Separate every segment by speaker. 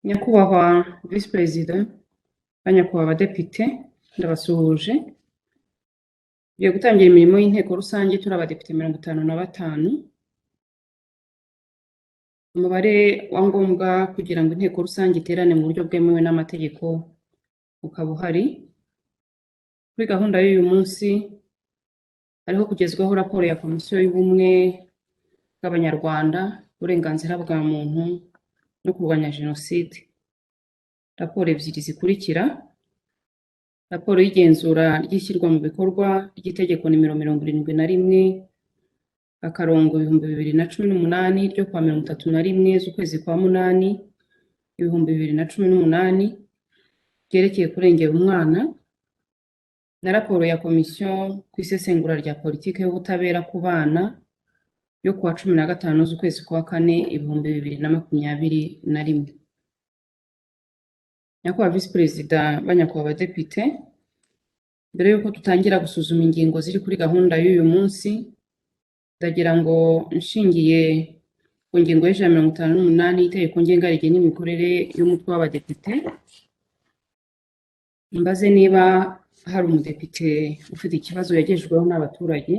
Speaker 1: Nyakubahwa Visi Perezida, banyakubahwa abadepite, ndabasuhuje. Tugiye gutangira imirimo y'inteko rusange turi abadepite 55. Umubare wa ngombwa kugira ngo inteko rusange iterane mu buryo bwemewe n'amategeko ukaba uhari. Kuri gahunda y'uyu munsi hariho kugezwaho raporo ya Komisiyo y'Ubumwe bw'Abanyarwanda, uburenganzira bwa muntu no kurwanya Jenoside. Raporo ebyiri zikurikira: raporo y'igenzura ry'ishyirwa mu bikorwa ry'itegeko nimero 71/2018 ryo kwa 31 z'ukwezi kwa munani 2018 ryerekeye kurengera umwana, na raporo ya komisiyo ku isesengura rya politiki y'ubutabera ku bana yo kuwa 15 z'ukwezi kwa kane 2021. Nyakubahwa Visi Perezida, banyakubahwa abadepite, mbere y'uko dutangira gusuzuma ingingo ziri kuri gahunda y'uyu munsi, ndagira ngo nshingiye ku ngingo y'158 y'itegeko ngenga rigena imikorere y'umutwe w'abadepite, mbaze niba hari umudepite ufite ikibazo yagejejweho n'abaturage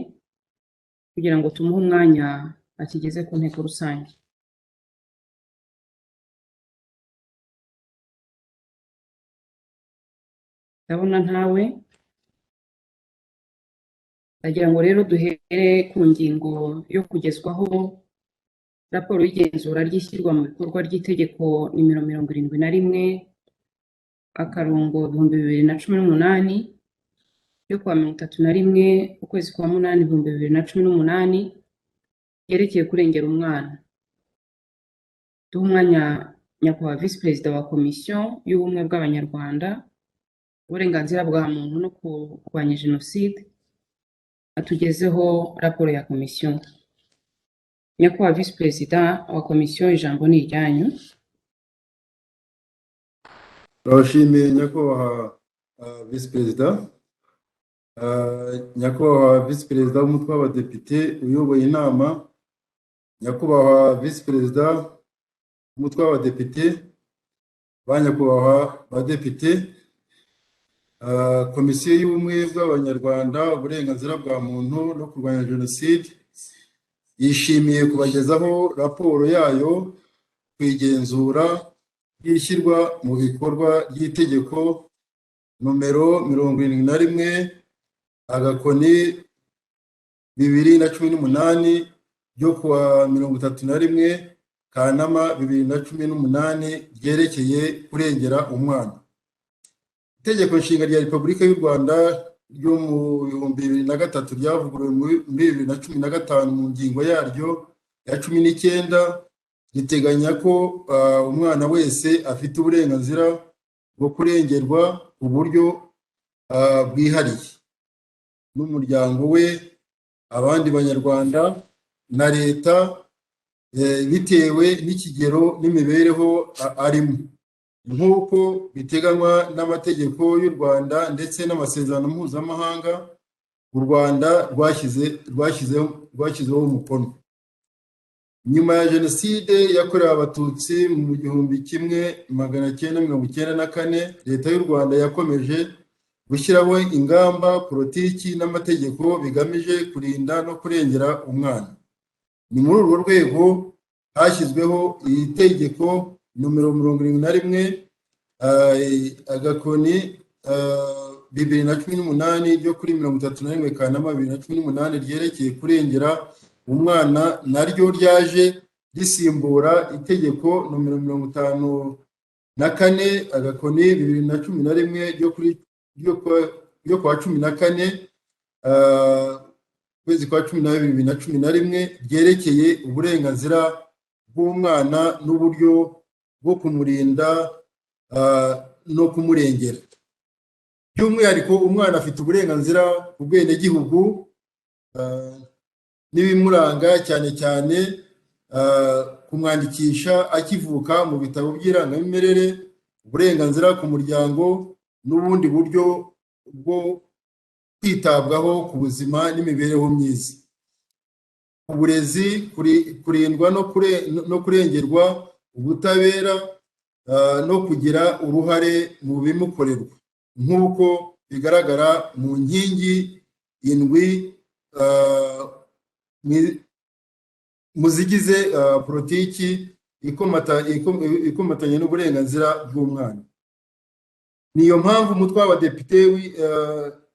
Speaker 1: kugira ngo tumuhe umwanya akigeze ku nteko rusange. Ndabona ntawe. Ndagira ngo rero duhere ku ngingo yo kugezwaho raporo y'igenzura ry'ishyirwa mu bikorwa ry'itegeko nimero 71/2018 ryo kuwa 31 ukwezi kwa munani 2018 ryerekeye kurengera umwana. Duha umwanya nyakubahwa Visi Perezida wa Komisiyo y'Ubumwe bw'Abanyarwanda, uburenganzira bwa muntu no kurwanya Jenoside atugezeho raporo ya komisiyo. Nyakubahwa Visi Perezida wa Komisiyo, ijambo ni iryanyu.
Speaker 2: Ndabashimiye nyakubahwa Visi Perezida. Nyakubahwa Visi Perezida w'umutwe w'abadepite uyoboye inama, nyakubahwa Visi Perezida w'umutwe w'abadepite, banyakubahwa abadepite, Komisiyo y'Ubumwe bw'Abanyarwanda, uburenganzira bwa muntu no kurwanya Jenoside yishimiye kubagezaho raporo yayo ku igenzura ry'ishyirwa mu bikorwa ry'itegeko nomero 71/2018 ryo kuwa 31 Kanama 2018 ryerekeye kurengera umwana. Itegeko nshinga rya Repubulika y'u Rwanda ryo mu 2003 ryavuguruwe muri 2015 mu ngingo yaryo ya 19 riteganya ko umwana wese afite uburenganzira bwo kurengerwa uburyo bwihariye n'umuryango we, abandi banyarwanda na leta, bitewe n'ikigero n'imibereho arimo, nk'uko biteganywa n'amategeko y'u Rwanda ndetse n'amasezerano mpuzamahanga u Rwanda rwashyizeho umukono. Nyuma ya Jenoside yakorewe Abatutsi mu 1994, leta y'u Rwanda yakomeje gushyiraho ingamba, politiki n'amategeko bigamije kurinda no kurengera umwana. Ni muri urwo rwego hashyizweho iri tegeko nomero 71/2018 ryo kuri 31 Kanama 2018 ryerekeye kurengera umwana, naryo ryaje risimbura itegeko nomero 54/2011 ryo kwa 14 kwezi kwa 12 2011 ryerekeye uburenganzira bw'umwana n'uburyo bwo kumurinda no kumurengera. By'umwihariko umwana afite uburenganzira ku bwenegihugu n'ibimuranga, cyane cyane kumwandikisha akivuka mu bitabo by'irangamimerere, uburenganzira ku muryango n'ubundi buryo bwo kwitabwaho ku buzima n'imibereho myiza, uburezi, kurindwa no kurengerwa, ubutabera, no kugira uruhare mu bimukorerwa nk'uko bigaragara mu nkingi indwi mu zigize politiki ikomatanye n'uburenganzira bw'umwana. Niyo mpamvu umutwe w'abadepite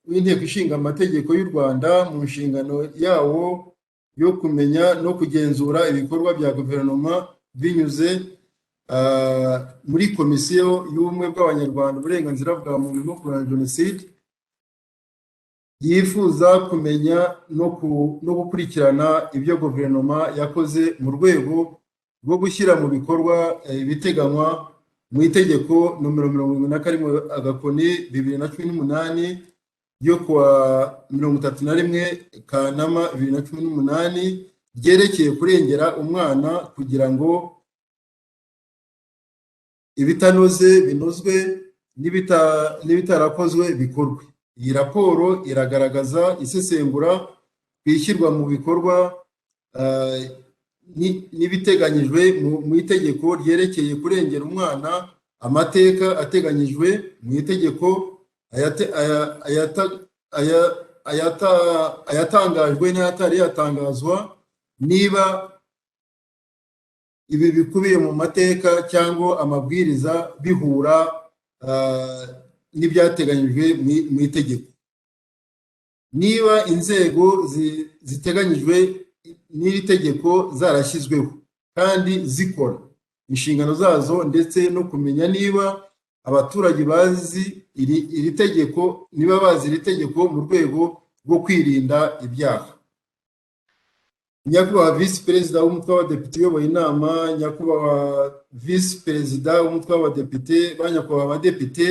Speaker 2: w'inteko ishinga amategeko y'u Rwanda mu nshingano yawo yo kumenya no kugenzura ibikorwa bya guverinoma binyuze muri komisiyo y'ubumwe bw'abanyarwanda uburenganzira bwa muntu no kurwanya jenoside, yifuza kumenya no gukurikirana ibyo guverinoma yakoze mu rwego rwo gushyira mu bikorwa ibiteganywa mu itegeko nomero 71/2018 ryo kuwa 31 Kanama 2018 ryerekeye kurengera umwana kugira ngo ibitanoze binozwe n'ibitarakozwe bikorwe. Iyi raporo iragaragaza isesengura kwishyirwa mu bikorwa n'ibiteganyijwe mu itegeko ryerekeye kurengera umwana, amateka ateganyijwe mu itegeko, ayatangajwe n'ayatari yatangazwa, niba ibi bikubiye mu mateka cyangwa amabwiriza bihura n'ibyateganyijwe mu itegeko, niba inzego ziteganyijwe n'iri tegeko zarashyizweho kandi zikora inshingano zazo, ndetse no kumenya niba abaturage bazi iri tegeko, niba bazi iri tegeko mu rwego rwo kwirinda ibyaha. Nyakubahwa visi perezida w'umutwe w'abadepite uyoboye inama, nyakubahwa visi perezida w'umutwe w'abadepite, banyakubahwa abadepite,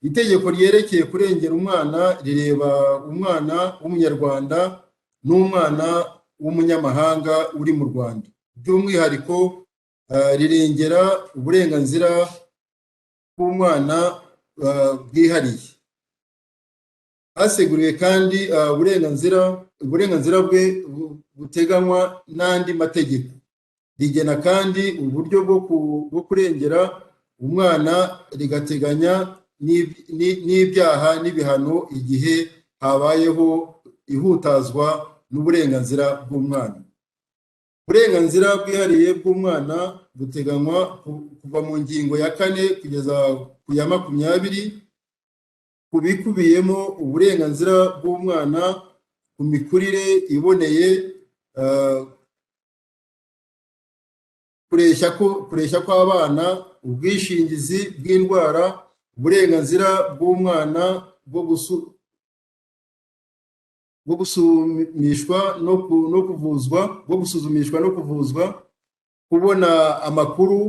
Speaker 2: itegeko ryerekeye kurengera umwana rireba umwana w'umunyarwanda n'umwana w'umunyamahanga uri mu Rwanda. By'umwihariko rirengera uburenganzira bw'umwana bwihariye. Haseguriwe kandi uburenganzira bwe buteganywa n'andi mategeko. Rigena kandi uburyo bwo kurengera umwana, rigateganya n'ibyaha n'ibihano igihe habayeho ihutazwa n'uburenganzira bw'umwana. Uburenganzira bwihariye bw'umwana buteganywa kuva mu ngingo ya 4 kugeza ku ya 20 ku bikubiyemo uburenganzira bw'umwana ku mikurire iboneye, kureshya kw'abana, ubwishingizi bw'indwara, uburenganzira bw'umwana bwo gusuzumishwa no kuvuzwa, kubona amakuru,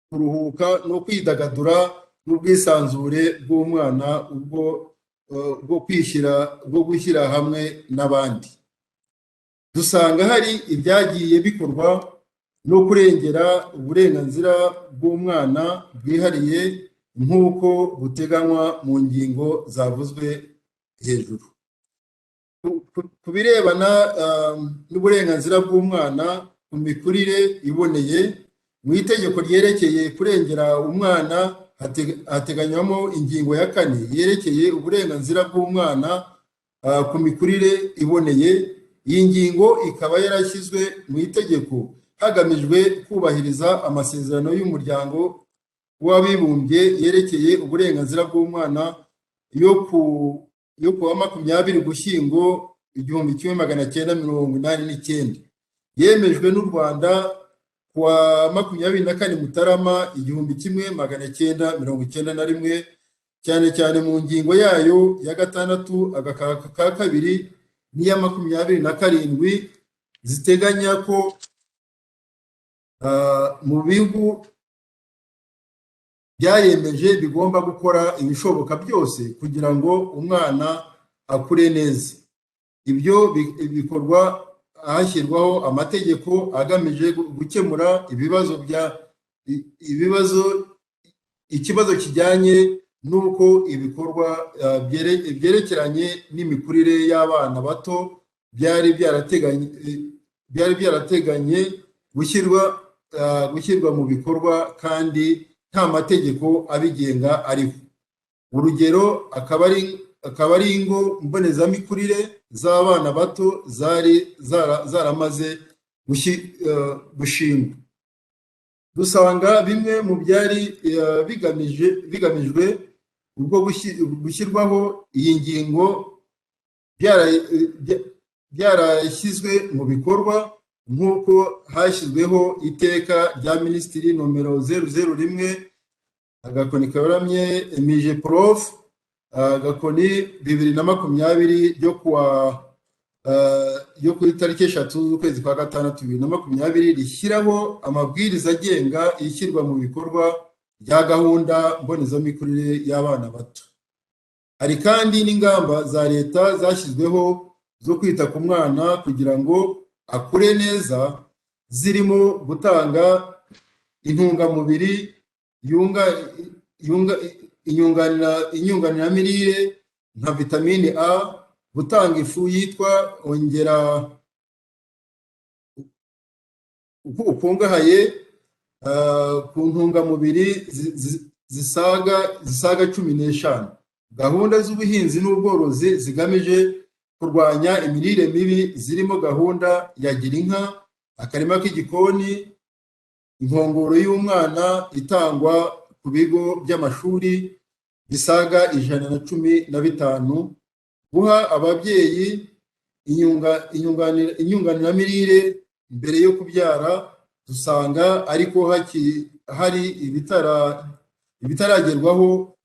Speaker 2: kuruhuka no kwidagadura, n'ubwisanzure bw'umwana bwo gushyira hamwe n'abandi. Dusanga hari ibyagiye bikorwa no kurengera uburenganzira bw'umwana bwihariye nk'uko buteganywa mu ngingo zavuzwe hejuru. Ku birebana n'uburenganzira bw'umwana ku mikurire iboneye, mu itegeko ryerekeye kurengera umwana hateganywamo ingingo ya 4 yerekeye uburenganzira bw'umwana ku mikurire iboneye. Iyi ngingo ikaba yarashyizwe mu itegeko hagamijwe kubahiriza amasezerano y'umuryango w'abibumbye yerekeye uburenganzira bw'umwana yo kuwa 20 Ugushyingo 1989, yemejwe n'u Rwanda kuwa 24 Mutarama 1991, cyane cyane mu ngingo yayo ya 6 agaka ka 2 n'iya 27 ziteganya ko mu bihugu byayemeje bigomba gukora ibishoboka byose kugira ngo umwana akure neza. Ibyo bikorwa hashyirwaho amategeko agamije gukemura ikibazo kijyanye n'uko ibikorwa byerekeranye n'imikurire y'abana bato byari byarateganye gushyirwa mu bikorwa kandi nta mategeko abigenga ariho. Urugero akaba ari ingo mbonezamikurire z'abana bato zari zaramaze gushingwa. Dusanga bimwe mu byari bigamijwe ubwo gushyirwaho iyi ngingo byarashyizwe mu bikorwa, nk'uko hashyizweho iteka rya Minisitiri nomero 001 agakoni kaberamye mije prof agakoni 2020 ryo ku itariki 3 z'ukwezi kwa gatandatu 2020 rishyiraho amabwiriza agenga ishyirwa mu bikorwa rya gahunda mbonezamikurire y'abana bato. Hari kandi n'ingamba za leta zashyizweho zo kwita ku mwana kugira ngo akure neza, zirimo gutanga intungamubiri inyunganiramirire nka vitamine A, gutanga ifu yitwa ongera ukungahaye ku ntungamubiri zisaga 15, gahunda z'ubuhinzi n'ubworozi zigamije kurwanya imirire mibi zirimo gahunda ya gira inka, akarima k'igikoni, inkongoro y'umwana itangwa ku bigo by'amashuri bisaga 115, guha ababyeyi inyunganiramirire mbere yo kubyara. Dusanga ariko hari ibitaragerwaho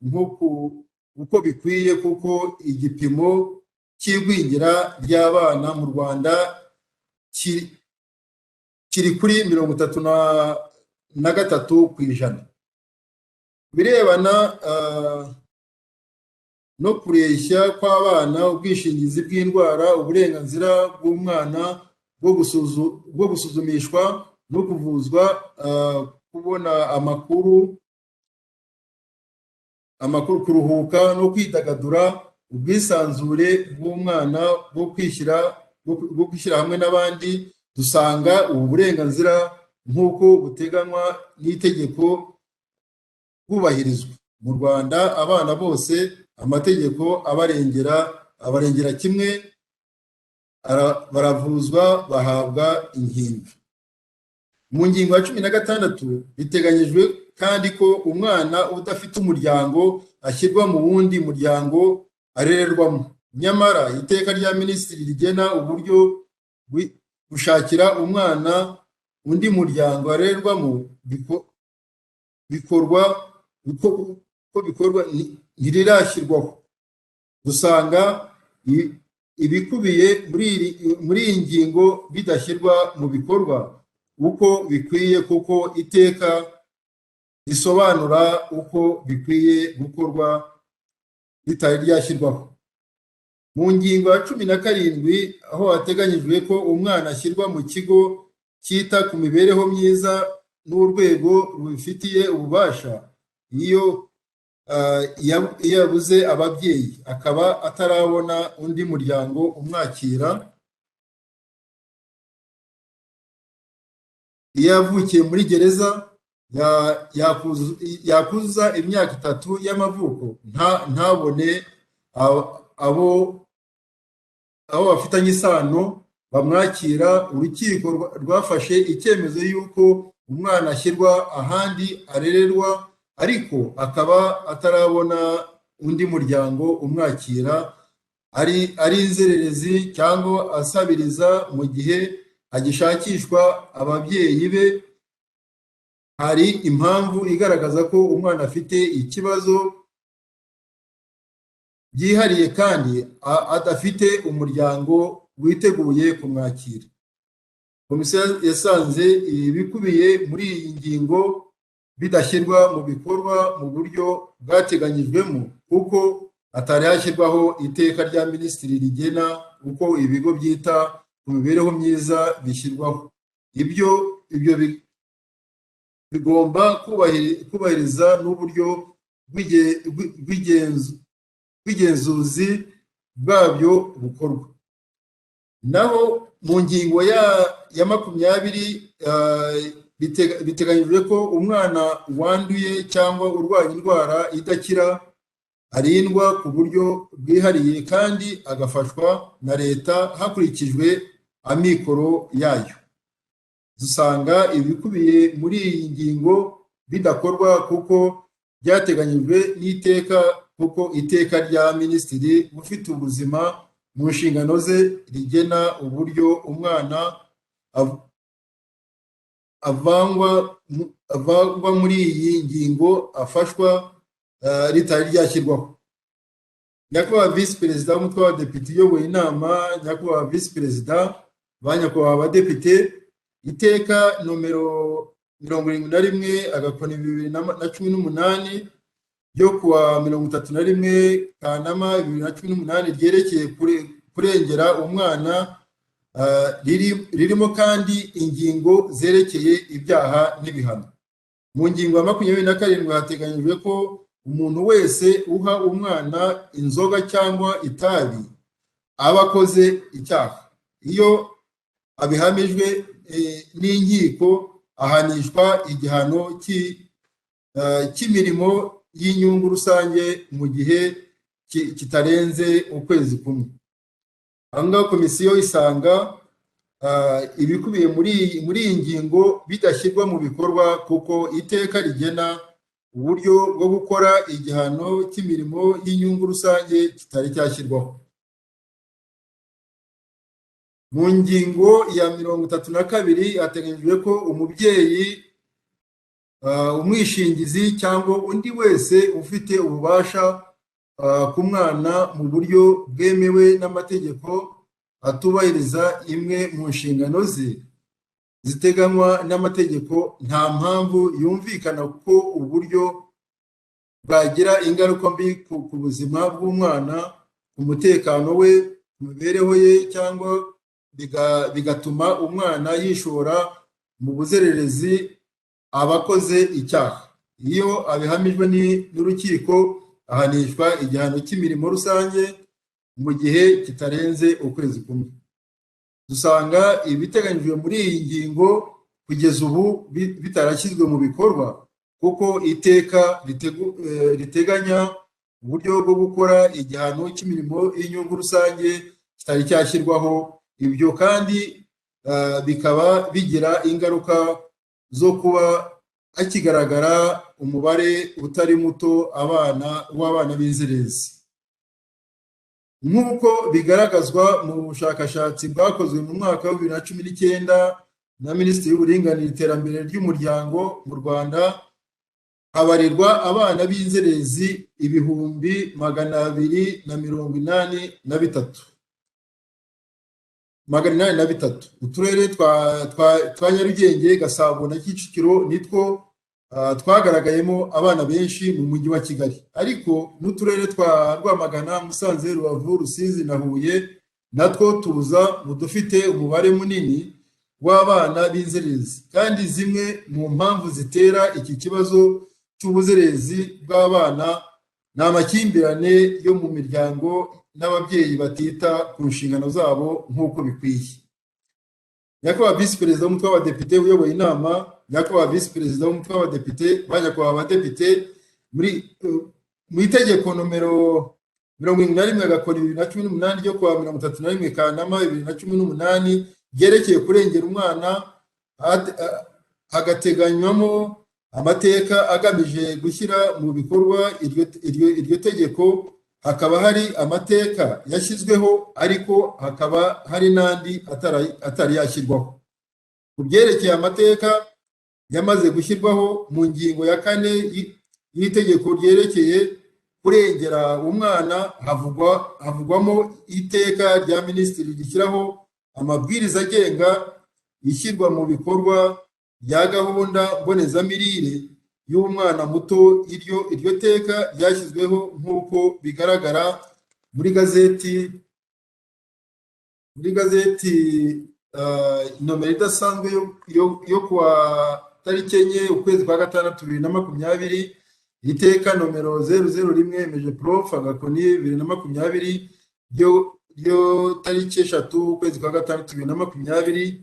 Speaker 2: uko bikwiye, kuko igipimo cy'igwingira ry'abana mu Rwanda kiri kuri 33%. Birebana no kureshya kw'abana, ubwishingizi bw'indwara, uburenganzira bw'umwana bwo gusuzumishwa no kuvuzwa, kubona amakuru, kuruhuka no kwidagadura, ubwisanzure bw'umwana bwo kwishyira hamwe n'abandi. Dusanga ubu burenganzira nk'uko buteganywa n'itegeko bwubahirizwa mu Rwanda. Abana bose amategeko abarengera kimwe, baravuzwa, bahabwa inkingo. Mu ngingo ya 16 biteganyijwe kandi ko umwana udafite umuryango ashyirwa mu wundi muryango arererwamo. Nyamara iteka rya Minisitiri rigena uburyo gushakira umwana undi muryango arererwamo bikorwa ntirirashyirwaho. Dusanga ibikubiye muri iyi ngingo bidashyirwa mu bikorwa uko bikwiye, kuko iteka risobanura uko bikwiye gukorwa ritari ryashyirwaho. Mu ngingo ya 17 aho hateganyijwe ko umwana ashyirwa mu kigo cyita ku mibereho myiza n'urwego rubifitiye ububasha iyo yabuze ababyeyi akaba atarabona undi muryango umwakira, iyo yavukiye muri gereza yakuzuza imyaka 3 y'amavuko ntabone abo bafitanye isano bamwakira, urukiko rwafashe icyemezo y'uko umwana ashyirwa ahandi arererwa ariko akaba atarabona undi muryango umwakira, ari inzererezi cyangwa asabiriza mu gihe agishakishwa ababyeyi be. Hari impamvu igaragaza ko umwana afite ikibazo byihariye kandi adafite umuryango witeguye kumwakira. Komisiyo yasanze ibikubiye muri iyi ngingo bidashyirwa mu bikorwa mu buryo bwateganyijwemo, kuko atari hashyirwaho iteka rya Minisitiri rigena uko ibigo byita ku mibereho myiza bishyirwaho. Ibyo bigomba kubahiriza n'uburyo bw'igenzuzi bwabyo bukorwa. Naho mu ngingo ya 20 biteganyijwe ko umwana wanduye cyangwa urwaye indwara idakira arindwa ku buryo bwihariye kandi agafashwa na leta hakurikijwe amikoro yayo. Dusanga ibikubiye muri iyi ngingo bidakorwa kuko byateganyijwe n'iteka, kuko iteka rya Minisitiri ufite ubuzima mu nshingano ze rigena uburyo umwana avangwa muri iyi ngingo afashwa ritari ryashyirwaho. Nyakubahwa Visi Perezida w'Umutwe w'Abadepite uyoboye inama, Nyakubahwa Visi Perezida, ba Nyakubahwa Abadepite, iteka nomero 71/2018 ryo kuwa 31 Kanama 2018 ryerekeye kurengera umwana ririmo kandi ingingo zerekeye ibyaha n'ibihano. Mu ngingo ya 27 hateganyijwe ko umuntu wese uha umwana inzoga cyangwa itabi aba akoze icyaha. Iyo abihamijwe n'inkiko ahanishwa igihano cy'imirimo y'inyungu rusange mu gihe kitarenze ukwezi kumwe. Ahangaha komisiyo isanga ibikubiye muri iyi ngingo bidashyirwa mu bikorwa kuko iteka rigena uburyo bwo gukora igihano cy'imirimo y'inyungu rusange kitari cyashyirwaho. Mu ngingo ya 32 hateganyijwe ko umubyeyi, umwishingizi cyangwa undi wese ufite ububasha ku mwana mu buryo bwemewe n'amategeko atubahiriza imwe mu nshingano ze ziteganywa n'amategeko, nta mpamvu yumvikana ko uburyo bwagira ingaruka mbi ku buzima bw'umwana, ku mutekano we, ku mibereho ye, cyangwa bigatuma umwana yishora mu buzererezi abakoze icyaha. Iyo abihamijwe n'urukiko ahanishwa igihano cy'imirimo rusange mu gihe kitarenze ukwezi kumwe. Dusanga ibiteganyijwe muri iyi ngingo kugeza ubu bitarashyizwe mu bikorwa kuko iteka riteganya uburyo bwo gukora igihano cy'imirimo y'inyungu rusange kitari cyashyirwaho. Ibyo kandi bikaba bigira ingaruka zo kuba hakigaragara umubare utari muto w'abana b'inzererezi. Nk'uko bigaragazwa mu bushakashatsi bwakozwe mu mwaka wa 2019 na Minisitiri w'Uburinganire n'Iterambere ry'Umuryango mu Rwanda, habarirwa abana b'inzererezi 283. Uturere twa Nyarugenge, Gasabo na Kicukiro nitwo twagaragayemo abana benshi mu mujyi wa Kigali, ariko n'uturere twa Rwamagana, Musanze, Rubavu, Rusizi na Huye natwo tuza mu dufite umubare munini w'abana b'inzererezi. Kandi zimwe mu mpamvu zitera iki kibazo cy'ubuzererezi bw'abana ni amakimbirane yo mu miryango n'ababyeyi batita ku nshingano zabo nk'uko bikwiye. Nyakubahwa Visi Perezida w'Umutwe w'Abadepite uyoboye inama, Nyakubahwa Visi Perezida w'Umutwe w'Abadepite, ba Nyakubahwa Abadepite, mu itegeko nomero 71/2018 ryo kuwa 31 Kanama 2018 ryerekeye kurengera umwana, hagateganywamo amateka agamije gushyira mu bikorwa iryo tegeko. Hakaba hari amateka yashyizweho ariko hakaba hari n'andi atari yashyirwaho. Ku byerekeye amateka yamaze gushyirwaho, mu ngingo ya 4 y'itegeko ryerekeye kurengera umwana havugwamo iteka rya Minisitiri rishyiraho amabwiriza agenga ishyirwa mu bikorwa rya gahunda mbonezamirire y'umwana muto. Iryo teka ryashyizweho nk'uko bigaragara muri gazeti nomero idasanzwe yo kuwa tariki 4 ukwezi kwa gatandatu 2020, iteka nomero 001 Meje Prof Agakoni 2020 ryo tariki 3 ukwezi kwa gatandatu 2020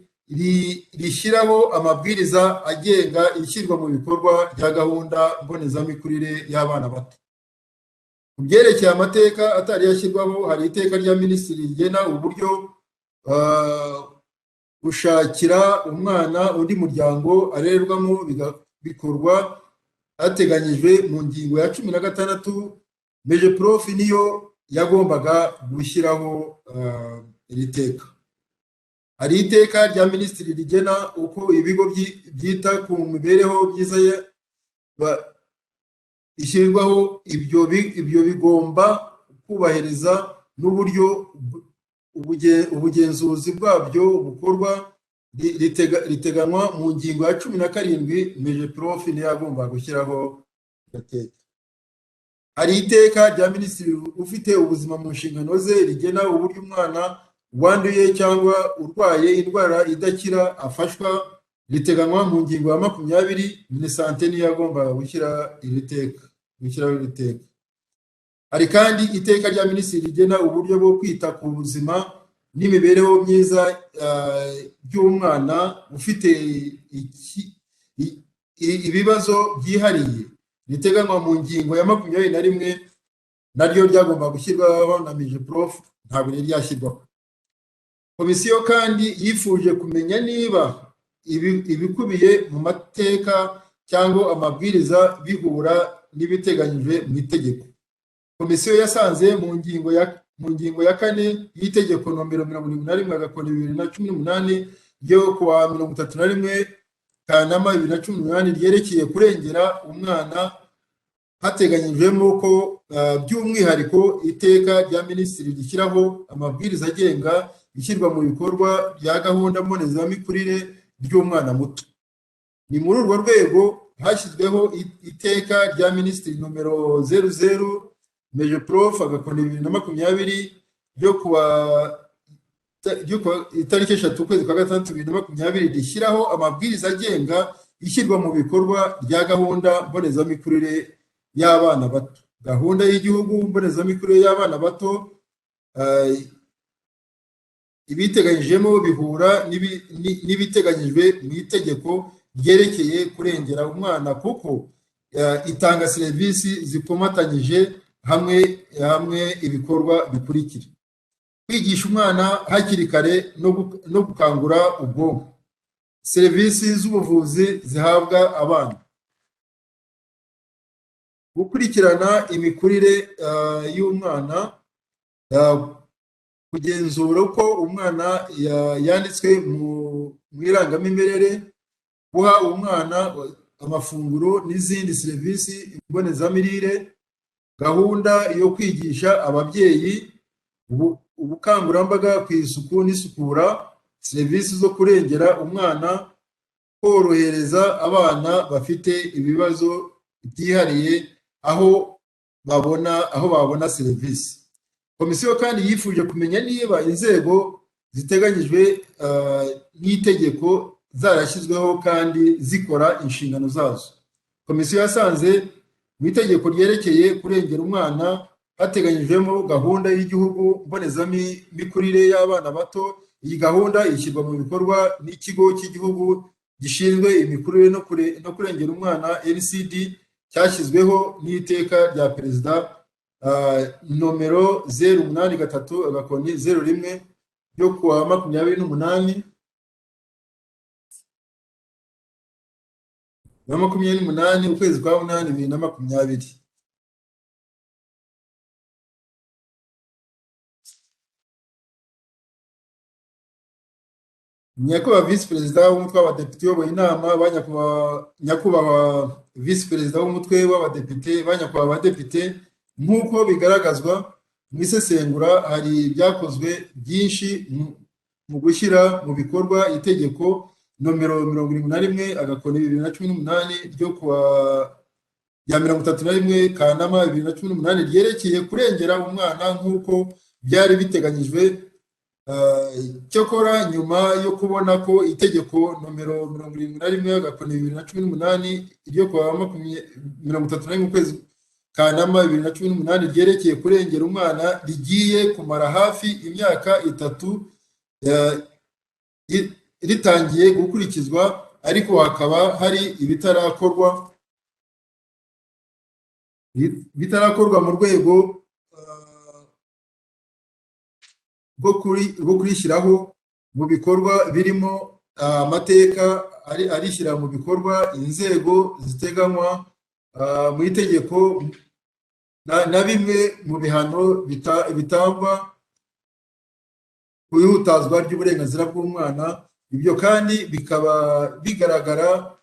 Speaker 2: rishyiraho amabwiriza agenga ishyirwa mu bikorwa rya gahunda mbonezamikurire y'abana bato. Ku byerekeye amateka atari yashyirwaho, hari iteka rya minisitiri rigena uburyo gushakira umwana undi muryango arererwamo bikorwa hateganyijwe mu ngingo ya 16. Migeprof niyo yagombaga gushyiraho iri teka. Hari iteka rya minisitiri rigena uko ibigo byita ku mibereho myiza ishyirwaho. Ibyo bigomba kubahiriza n'uburyo ubugenzuzi bwabyo bukorwa riteganywa mu ngingo ya 17. Migeprof niyo yagomba gushyiraho iteka. Hari iteka rya minisitiri ufite ubuzima mu nshingano ze rigena uburyo umwana wanduye cyangwa urwaye indwara idakira afashwa, riteganywa mu ngingo ya 20. Minisante niyo yagomba gushyiraho iri teka. Hari kandi iteka rya minisitiri rigena uburyo bwo kwita ku buzima n'imibereho myiza by'umwana ufite ibibazo byihariye, riteganywa mu ngingo ya 21. naryo ryagomba gushyirwaho na Migeprof, ntabwo rero ryashyirwaho. Komisiyo kandi yifuje kumenya niba ibikubiye mu mateka cyangwa amabwiriza bihura n'ibiteganyijwe mu itegeko. Komisiyo yasanze mu ngingo ya 4 y'itegeko nomero 71/2018 ryo kuwa 31 Kanama 2018 ryerekeye kurengera umwana, hateganyijwemo ko by'umwihariko iteka rya minisitiri rishyiraho amabwiriza agenga ishyirwa mu bikorwa rya gahunda mbonezamikurire ry'umwana muto. Ni muri urwo rwego hashyizweho iteka rya minisitiri nomero 00 Migeprof (2020) ryo kuwa itariki 3 ukwezi kwa gatandatu 2020 rishyiraho amabwiriza agenga ishyirwa mu bikorwa rya gahunda mbonezamikurire y'abana bato. Gahunda y'igihugu mbonezamikurire y'abana bato ibiteganyijemo bihura n'ibiteganyijwe mu itegeko ryerekeye kurengera umwana, kuko itanga serivisi zikomatanyije hamwe ibikorwa bikurikira: kwigisha umwana hakiri kare no gukangura ubwonko, serivisi z'ubuvuzi zihabwa abana, gukurikirana imikurire y'umwana, kugenzura uko umwana yanditswe mu irangamimerere, guha umwana amafunguro n'izindi serivisi imbonezamirire, gahunda yo kwigisha ababyeyi, ubukangurambaga ku isuku n'isukura, serivisi zo kurengera umwana, korohereza abana bafite ibibazo byihariye aho babona serivisi. Komisiyo kandi yifuje kumenya niba inzego ziteganyijwe n'itegeko zarashyizweho kandi zikora inshingano zazo. Komisiyo yasanze mu itegeko ryerekeye kurengera umwana hateganyijwemo gahunda y'igihugu mbonezamikurire y'abana bato. Iyi gahunda ishyirwa mu bikorwa n'ikigo cy'igihugu gishinzwe imikurire no kurengera umwana NCD, cyashyizweho n'iteka rya perezida nomero 08/01 ryo kuwa 28 ukwezi kwa 8 2020. Nyakubahwa Visi Perezida w'umutwe w'abadepite uyoboye inama, nyakubahwa Visi Perezida w'umutwe w'abadepite, banyakubahwa abadepite, nk'uko bigaragazwa mu isesengura, hari ibyakozwe byinshi mu gushyira mu bikorwa itegeko nomero 71/2018 ryo kuwa 31 Kanama 2018 ryerekeye kurengera umwana nk'uko byari biteganyijwe. Cyokora nyuma yo kubona ko itegeko nomero 71/2018 ryo kuwa 31 ukwezi Kanama 2018 ryerekeye kurengera umwana rigiye kumara hafi imyaka 3, ritangiye gukurikizwa, ariko hakaba hari ibitarakorwa mu rwego rwo kurishyiraho mu bikorwa, birimo amateka arishyira mu bikorwa, inzego ziteganywa mu itegeko, na bimwe mu bihano bitangwa ku ihutazwa ry'uburenganzira bw'umwana. Ibyo kandi bikaba bigaragara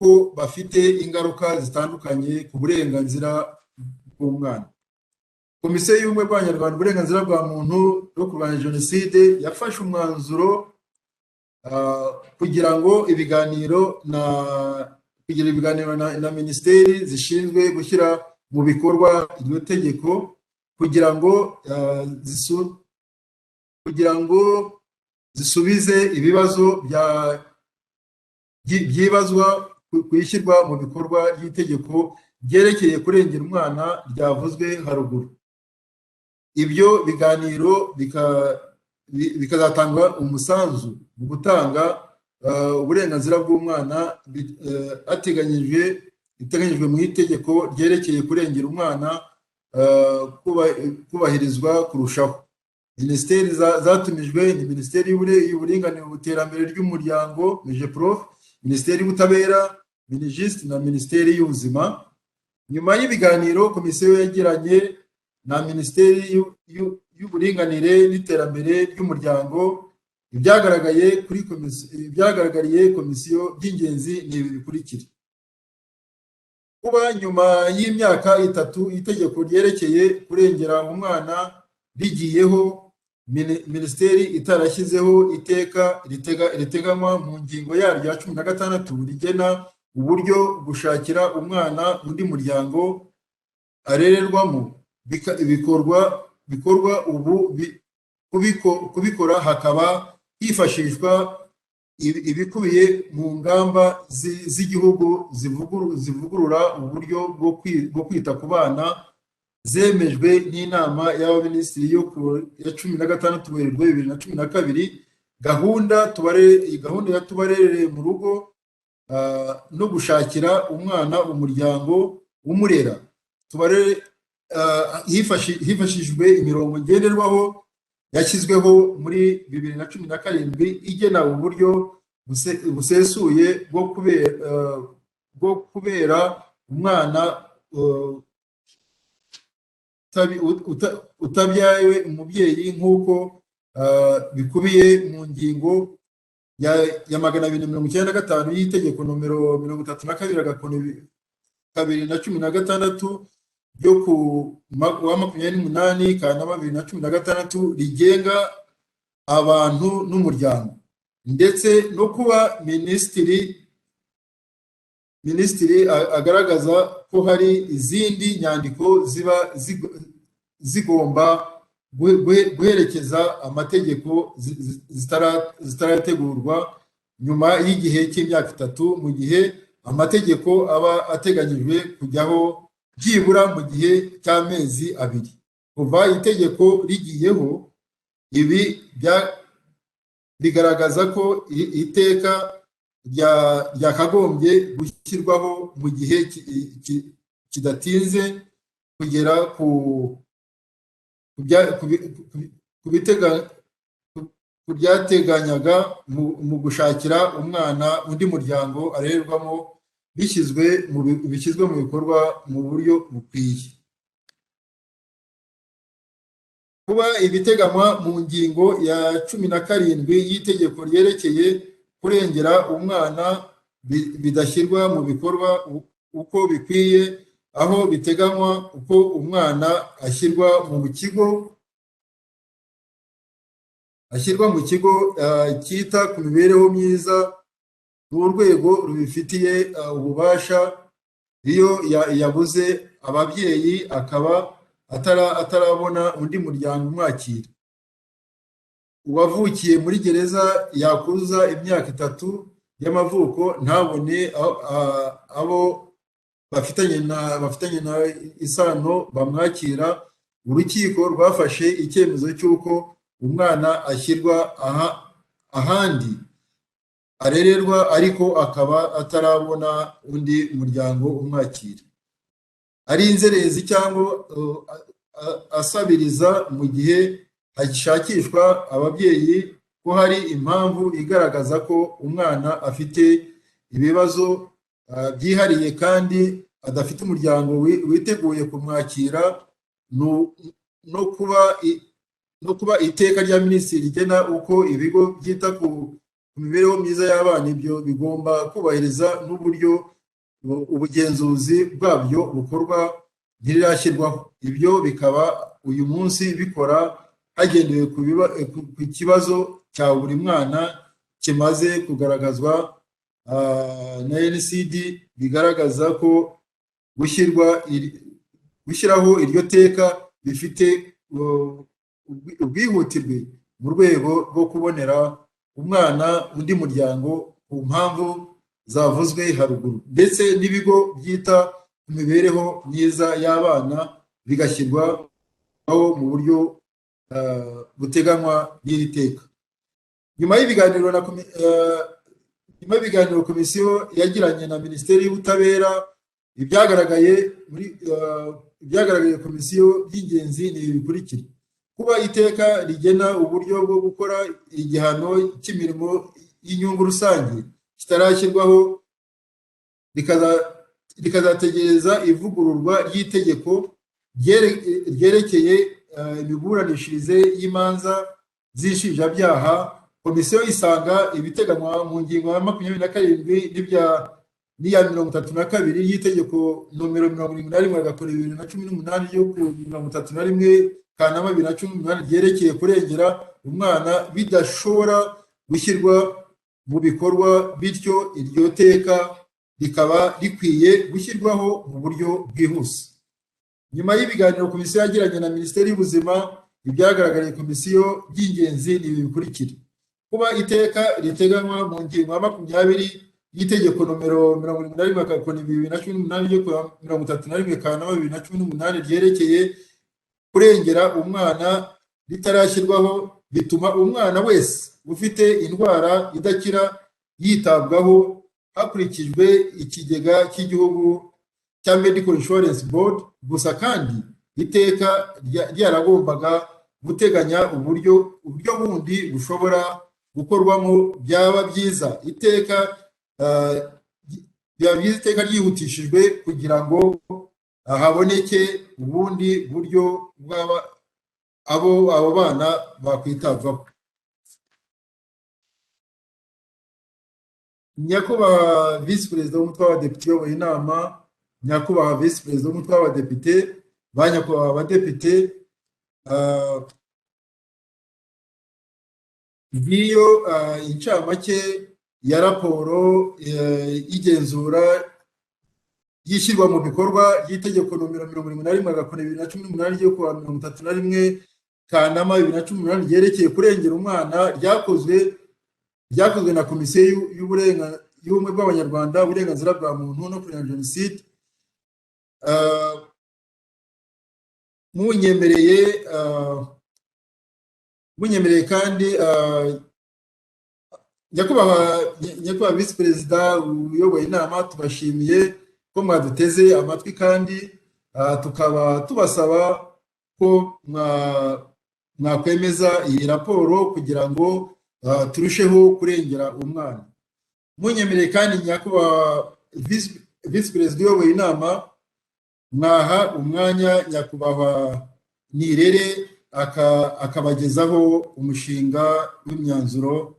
Speaker 2: ko bafite ingaruka zitandukanye ku burenganzira bw'umwana. Komisiyo y'Ubumwe bw'Abanyarwanda uburenganzira bwa muntu no kurwanya Jenoside yafashe umwanzuro kugira ibiganiro na minisiteri zishinzwe gushyira mu bikorwa iryo tegeko, kugira ngo zisubize ibibazo byibazwa ku ishyirwa mu bikorwa ry'itegeko ryerekeye kurengera umwana ryavuzwe haruguru. Ibyo biganiro bikazatanga umusanzu mu gutanga uburenganzira bw'umwana biteganyijwe mu itegeko ryerekeye kurengera umwana kubahirizwa kurushaho. Minisiteri zatumijwe ni Minisiteri y'Uburinganire n'Iterambere ry'Umuryango MIGEPROF, Minisiteri y'Ubutabera MINIJUST na Minisiteri y'Ubuzima. Nyuma y'ibiganiro komisiyo yagiranye na Minisiteri y'Uburinganire n'Iterambere ry'Umuryango, ibyagaragariye komisiyo by'ingenzi ni ibi bikurikira: kuba nyuma y'imyaka 3 itegeko ryerekeye kurengera umwana rigiyeho, minisiteri itarashyizeho iteka riteganywa mu ngingo yaryo ya 16 rigena uburyo gushakira umwana undi muryango arererwamo bikorwa ubu. Kubikora hakaba hifashishwa ibikubiye mu ngamba z'igihugu zivugurura uburyo bwo kwita ku bana zemejwe n'inama y'abaminisitiri yo ku ya 16 Werurwe 2012, gahunda ya tubarere mu rugo no gushakira umwana umuryango umurera. Hifashishijwe imirongo ngenderwaho yashyizweho muri 2017 igena uburyo busesuye bwo kubera umwana utabyawe umubyeyi, nk'uko bikubiye mu ngingo ya 295 y'itegeko nomero 32/2016 ryo ku wa 28 Kanama 2016 rigenga abantu n'umuryango, ndetse no kuba minisitiri agaragaza ko hari izindi nyandiko ziba zigomba guherekeza amategeko zitarategurwa nyuma y'igihe cy'imyaka 3, mu gihe amategeko aba ateganyijwe kujyaho byibura mu gihe cy'amezi 2 kuva itegeko rigiyeho. Ibi bigaragaza ko iteka ryakagombye gushyirwaho mu gihe kidatinze kugera ku byateganyaga mu gushakira umwana undi muryango arererwamo bishyizwe mu bikorwa mu buryo bukwiye. Kuba ibiteganywa mu ngingo ya 17 y'itegeko ryerekeye kurengera umwana bidashyirwa mu bikorwa uko bikwiye, aho biteganywa uko umwana ashyirwa mu kigo cyita ku mibereho myiza n'urwego rubifitiye ububasha. Iyo yabuze ababyeyi akaba atarabona undi muryango umwakira, uwavukiye muri gereza yakuza imyaka 3 y'amavuko ntabone abo bafitanye na isano bamwakira, urukiko rwafashe icyemezo cy'uko umwana ashyirwa ahandi arererwa ariko akaba atarabona undi muryango umwakira, ari inzererezi cyangwa asabiriza mu gihe hashakishwa ababyeyi ko hari impamvu igaragaza ko umwana afite ibibazo byihariye kandi adafite umuryango witeguye kumwakira, no kuba iteka rya minisitiri rigena uko ibigo byita ku mibereho myiza y'abana ibyo bigomba kubahiriza n'uburyo ubugenzuzi bwabyo bukorwa ntirirashyirwaho. Ibyo bikaba uyu munsi bikora hagendewe ku kibazo cya buri mwana kimaze kugaragazwa na NCD, bigaragaza ko gushyiraho iryo teka bifite ubwihutirwe mu rwego rwo kubonera umwana undi muryango ku mpamvu zavuzwe haruguru, ndetse n'ibigo byita ku mibereho myiza y'abana bigashyirwaho mu buryo buteganywa n'iri teka. Nyuma y'ibiganiro komisiyo yagiranye na Minisiteri y'Ubutabera, ibyagaragaye komisiyo by'ingenzi ni ibi bikurikira: kuba iteka rigena uburyo bwo gukora igihano cy'imirimo y'inyungu rusange kitarashyirwaho, rikazategereza ivugururwa ry'itegeko ryerekeye imiburanishirize y'imanza z'inshinjabyaha. Komisiyo isanga ibiteganywa mu ngingo ya 27 n'iya 32 y'itegeko nomero 71/2018 ryo ku 31 Kanama 2018 ryerekeye kurengera umwana bidashobora gushyirwa mu bikorwa, bityo iryo teka rikaba rikwiye gushyirwaho mu buryo bwihuse. Nyuma y'ibiganiro komisiyo yagiranye na Minisiteri y'Ubuzima, ibyagaragariye komisiyo by'ingenzi ni ibi bikurikira: kuba iteka riteganywa mu ngingo ya 20 y'itegeko nomero 71/2018 ryo ku 31 Kanama 2018 ryerekeye kurengera umwana ritarashyirwaho, bituma umwana wese ufite indwara idakira yitabwaho hakurikijwe ikigega cy'igihugu cya Medical Insurance Board. Gusa kandi iteka ryaragombaga guteganya uburyo bundi bushobora gukorwamo. Byaba byiza iteka ryihutishijwe kugira ngo haboneke ubundi buryo abo bana bakwitabwaho. Nyakubahwa Visi Perezida w'Umutwe w'Abadepite uyoboye inama, Nyakubahwa Visi Perezida w'Umutwe w'Abadepite, ba Nyakubahwa Abadepite, ngiyo incamake ya raporo y'igenzura y'ishyirwa mu bikorwa ry'itegeko nomero 71/2018 ryo ku 31 Kanama 2018 ryerekeye kurengera umwana, ryakozwe na Komisiyo y'Ubumwe bw'Abanyarwanda, uburenganzira bwa muntu no kurwanya jenoside. Munyemereye kandi Nyakubahwa Visi Perezida uyoboye inama, tubashimiye ko mwaduteze amatwi kandi tukaba tubasaba ko mwakwemeza iyi raporo kugira ngo turusheho kurengera umwana. Munyemereye kandi Nyakubahwa Visi Perezida uyoboye inama, mwaha umwanya Nyakubahwa Nirere akabagezaho umushinga w'imyanzuro.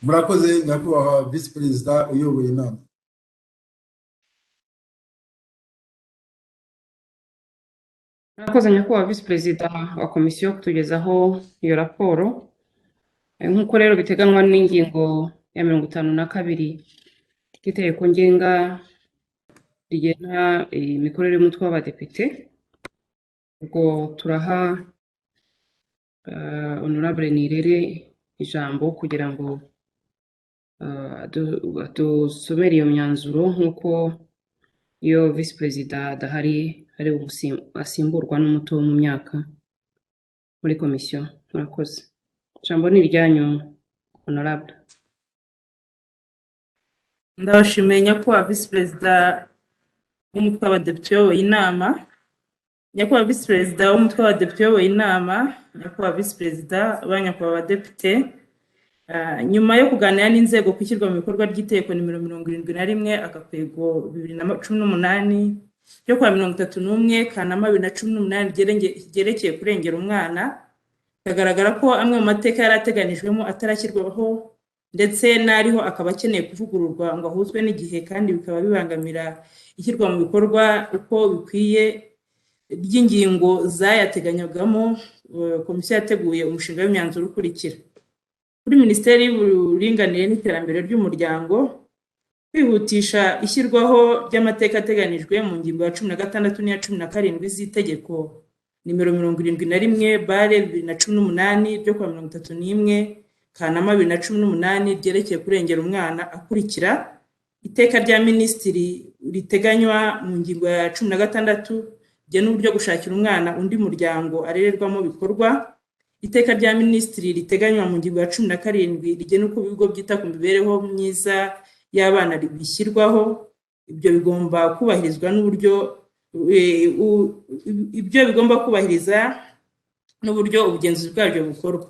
Speaker 2: Murakoze Nyakubahwa Visi Perezida uyoboye inama.
Speaker 1: Murakoze Nyakubahwa Visi Perezida wa komisiyo kutugezaho iyo raporo. Nk'uko rero biteganywa n'ingingo ya 52 y'itegeko ngenga rigena imikorere y'Umutwe w'Abadepite, ubwo turaha Honorable Nirere ijambo kugira ngo dusomere iyo myanzuro, nk'uko iyo Visi Perezida adahari ari asimburwa n'umuto mu myaka muri komisiyo. Murakoze. Ijambo ni iryanyu Honorable.
Speaker 3: Ndabashimiye nyakubahwa visi perezida w'umutwe w'abadepite uyoboye inama, nyakubahwa visi perezida w'umutwe w'abadepite uyoboye inama, nyakubahwa visi perezida ba nyakubahwa abadepite, nyuma yo kuganira n'inzego ku ishyirwa mu bikorwa ry'itegeko nimero 71 agakwego 2018 ryo kuwa 31 Kanama 2018 ryerekeye kurengera umwana, bikagaragara ko amwe mu mateka yari ateganijwemo atarashyirwaho ndetse n'ariho akaba akeneye kuvugururwa ngo ahuzwe n'igihe, kandi bikaba bibangamira ishyirwa mu bikorwa uko bikwiye ry'ingingo zayateganyagamo. Komisiyo yateguye umushinga w'imyanzuro ukurikira: kuri Minisiteri y'Uburinganire n'Iterambere ry'Umuryango, kwihutisha ishyirwaho ry'amateka ateganijwe mu ngingo ya 16 n'iya 17 z'itegeko nimero 71/2018 ryo kuwa 31 Kanama 2018 ryerekeye kurengera umwana akurikira: iteka rya Minisitiri riteganywa mu ngingo ya 16 rigena uburyo gushakira umwana undi muryango arererwamo bikorwa, iteka rya Minisitiri riteganywa mu ngingo ya 17 rigena uko ibigo byita ku mibereho myiza y'abana bishyirwaho. Ibyo bigomba kubahirizwa n'uburyo ubugenzuzi bwaryo bukorwa.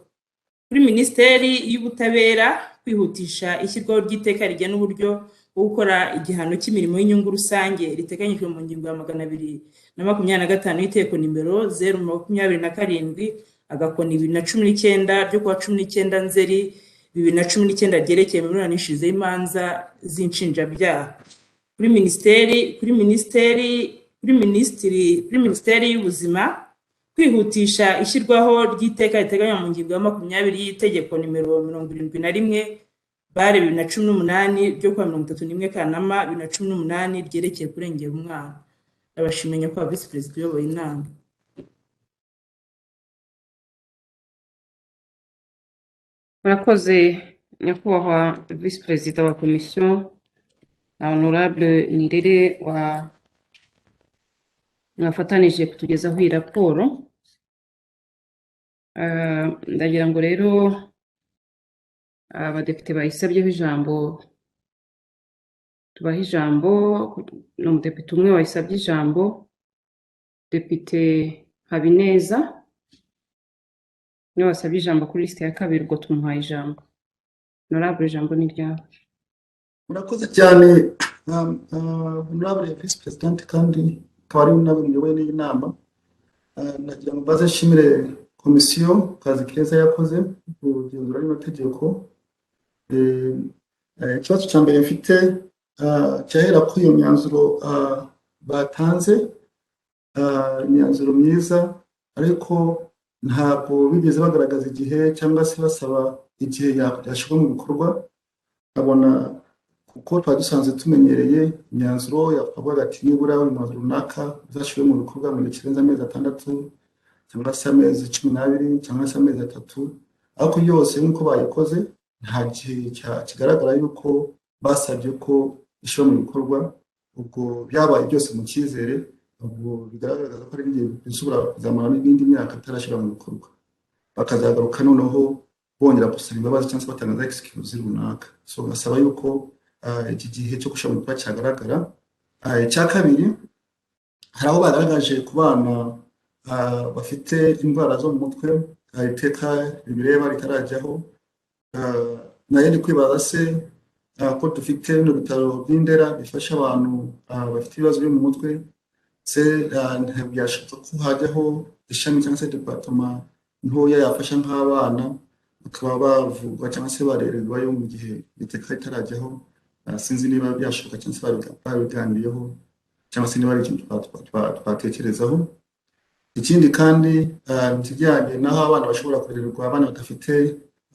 Speaker 3: Kuri Minisiteri y'Ubutabera, kwihutisha ishyirwaho ry'iteka rigena uburyo bwo gukora igihano cy'imirimo y'inyungu rusange riteganyijwe mu ngingo ya 225 y'itegeko nimero 027 agakoni 2019 ryo kuwa 19 Nzeri 2019 ryerekeye imiburanishirize y'imanza z'inshinjabyaha. Kuri Minisiteri y'Ubuzima, kwihutisha ishyirwaho ry'iteka riteganywa mu ngingo ya 20 y'itegeko nimero 71/2018 ryo kuwa 31 Kanama 2018 ryerekeye kurengera umwana. Ndabashimiye kwa visi perezida uyoboye inama.
Speaker 1: Murakoze nyakubahwa visi perezida wa komisiyo na honorable Nirere mwafatanije kutugezaho iyi raporo. Ndagira ngo rero abadepite bayisabyeho ijambo tubahe ijambo. Ni umudepite umwe wayisabye ijambo, Depite Habineza niwe wasabye ijambo kuri lisite ya kabiri, ubwo tumuhaye ijambo. Honorable, ijambo ni ryawe.
Speaker 4: Murakoze cyane honorable vice president, kandi akaba ari nawe muyoboye n'inama. Nagira ngo mbaze nshimire komisiyo kazi keza yakoze kugenzura n'amategeko. Ikibazo cya mbere mfite cyahera ku iyo myanzuro batanze, imyanzuro myiza, ariko ntabwo bigeze bagaragaza igihe cyangwa se basaba igihe yashyirwa mu bikorwa. Abona kuko twari dusanzwe tumenyereye imyanzuro yavugaga ati nibura umwanzuro runaka uzashyirwe mu bikorwa mu gihe kirenze amezi 6 cyangwa se amezi 12 cyangwa se amezi 3, ariko yose nk'uko bayikoze nta gihe kigaragara yuko basabye ko ishyirwa mu bikorwa. Ubwo byabaye byose mu cyizere, ubwo bigaragaza ko ari igihe bisubira kuzamara n'indi myaka itarashyirwa mu bikorwa, bakazagaruka noneho bongera gusaba imbabazi cyangwa se batanga excuse runaka. So basaba yuko iki gihe cyo gushyira mu bikorwa cyagaragara. Icya kabiri, hari aho bagaragaje ku bana bafite indwara zo mu mutwe iteka ibireba ritarajyaho. Nayo ni kwibaza se ko dufite n'ibitaro by'Indera bifasha abantu bafite ibibazo byo mu mutwe, se byashoboka ko hajyaho ishami cyangwa se departement ntoya yafasha nk'abana bakaba bavurwa cyangwa se barererwayo mu gihe iteka ritarajyaho. Sinzi niba byashoboka cyangwa se babiganiriyeho cyangwa se niba ari ikintu twatekerezaho. Ikindi kandi kijyanye n'aho abana bashobora kurererwa, abana badafite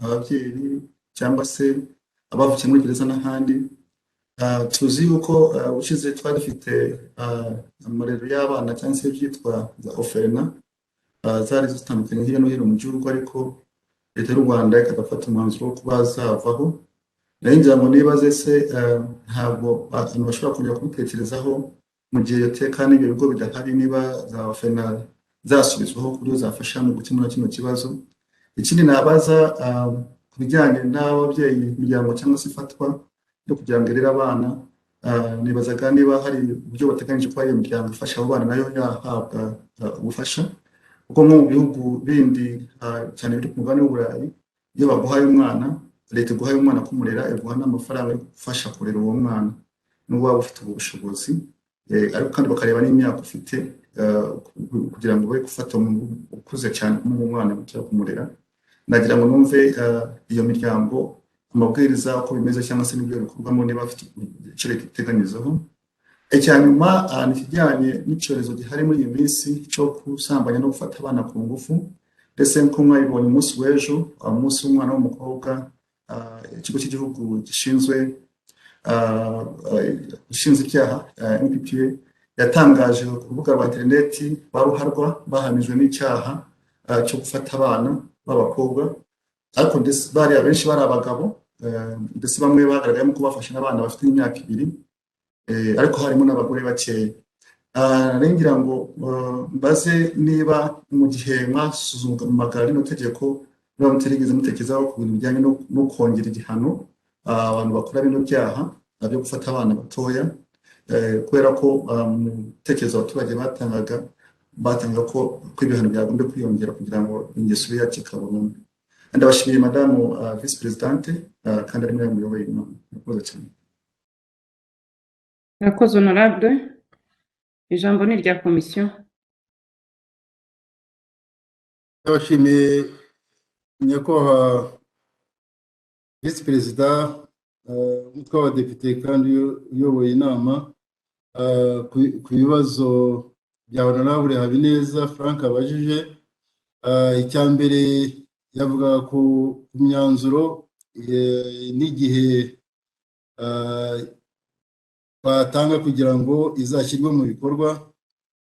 Speaker 4: ababyeyi cyangwa se abavukiye muri gereza n'ahandi. Tuzi yuko ushize twari dufite amarero y'abana cyangwa se byitwa za oferina zari zitandukanye hirya no hino mu gihugu, ariko leta y'u Rwanda ikadafata umwanzuro wo kuba zavaho. Nayo ngira ngo nibaze se ntabwo abantu bashobora kongera kubitekerezaho mu gihe yoteka n'ibyo bigo bidahari, niba za oferina zasubizwaho ku buryo zafasha mu gukemura kino kibazo. Ikindi nabaza ku bijyanye n'ababyeyi, imiryango cyangwa se ifatwa yo kugira ngo irere abana. Nibazaga niba hari uburyo bateganyije ko iyo miryango ifasha abo bana nayo yahabwa ubufasha, kuko nko mu bihugu bindi cyane biri ku mugabane w'Uburayi, iyo baguhaye umwana, leta iguhaye umwana kumurera, iguha n'amafaranga yo gufasha kurera uwo mwana n'uwo waba ufite ubu bushobozi, ariko kandi bakareba n'imyaka ufite kugira ngo babe gufata umuntu ukuze cyane kumuha umwana cyangwa kumurera. Nagira ngo numve iyo miryango amabwiriza uko bimeze cyangwa se n'ibyo bikorwamo, niba bafite igiciro giteganyizaho. Icya nyuma ni ikijyanye n'icyorezo gihari muri iyi minsi cyo gusambanya no gufata abana ku ngufu, ndetse nk'uko mwabibonye umunsi w'ejo, umunsi w'umwana w'umukobwa, ikigo cy'igihugu gishinzwe ibyaha NPPA yatangaje ku rubuga rwa interineti ba ruharwa bahamijwe n'icyaha cyo gufata abana b'abakobwa, ariko bari abenshi bari abagabo, ndetse bamwe bagaragayemo ko bafashe n'abana bafite imyaka 2, ariko harimo n'abagore bakeya. Ngira ngo mbaze niba mu gihe mwasuzumagara rino tegeko niba mutarigeze mutekerezaho ku bintu bijyanye no kongera igihano abantu bakora bino byaha byo gufata abana batoya, kubera ko mu bitekerezo abaturage batangaga ko ibihano byagombye kwiyongera kugira ngo ingeso ibe yacika burundu. Ndabashimiye madamu vice presidente, kandi ari muri muyoboye inama. Murakoze cyane.
Speaker 1: Murakoze honorable. Ijambo ni rya komisiyo.
Speaker 2: Ndabashimiye nyakubahwa visi perezida umutwe w'abadepite kandi uyoboye inama, ku bibazo bya honorable Habineza Frank abajije. Icya mbere yavuga ku myanzuro n'igihe batanga kugira ngo izashyirwe mu bikorwa,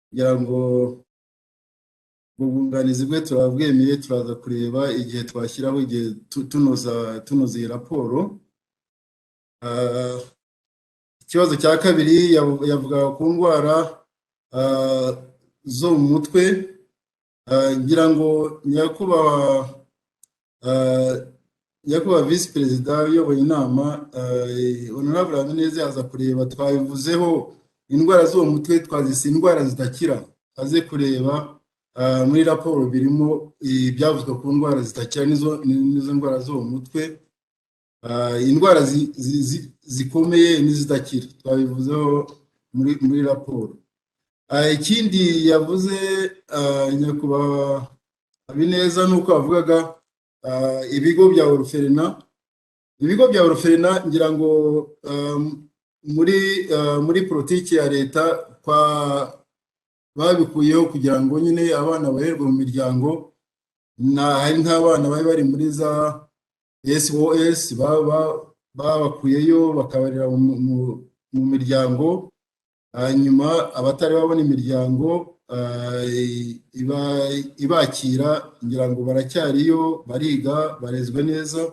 Speaker 2: kugira ngo ubwunganizi bwe turabwemeye, turaza kureba igihe twashyiraho, igihe tunoza iyi raporo. Ikibazo cya kabiri yavuga ku ndwara zo mu mutwe. Ngira ngo nyakubahwa visi perezida uyoboye inama honorable Habineza yaza kureba, twabivuzeho indwara zo mu mutwe twazise indwara zidakira, aze kureba muri raporo birimo ibyavuzwe ku ndwara zidakira n'izo ndwara zo mu mutwe, indwara zikomeye n'izidakira twabivuzeho muri raporo. Ikindi yavuze nyakubahwa Habineza nuko avugaga ibigo bya orphelinat. Ngira ngo muri politiki ya leta babikuyeho kugira ngo nyine abana barerwe mu miryango, hari nk'abana bari muri za SOS babakuyeyo bakabarira mu miryango, hanyuma abatari babona imiryango ibakira, ngira ngo baracyariyo, bariga, barezwe neza.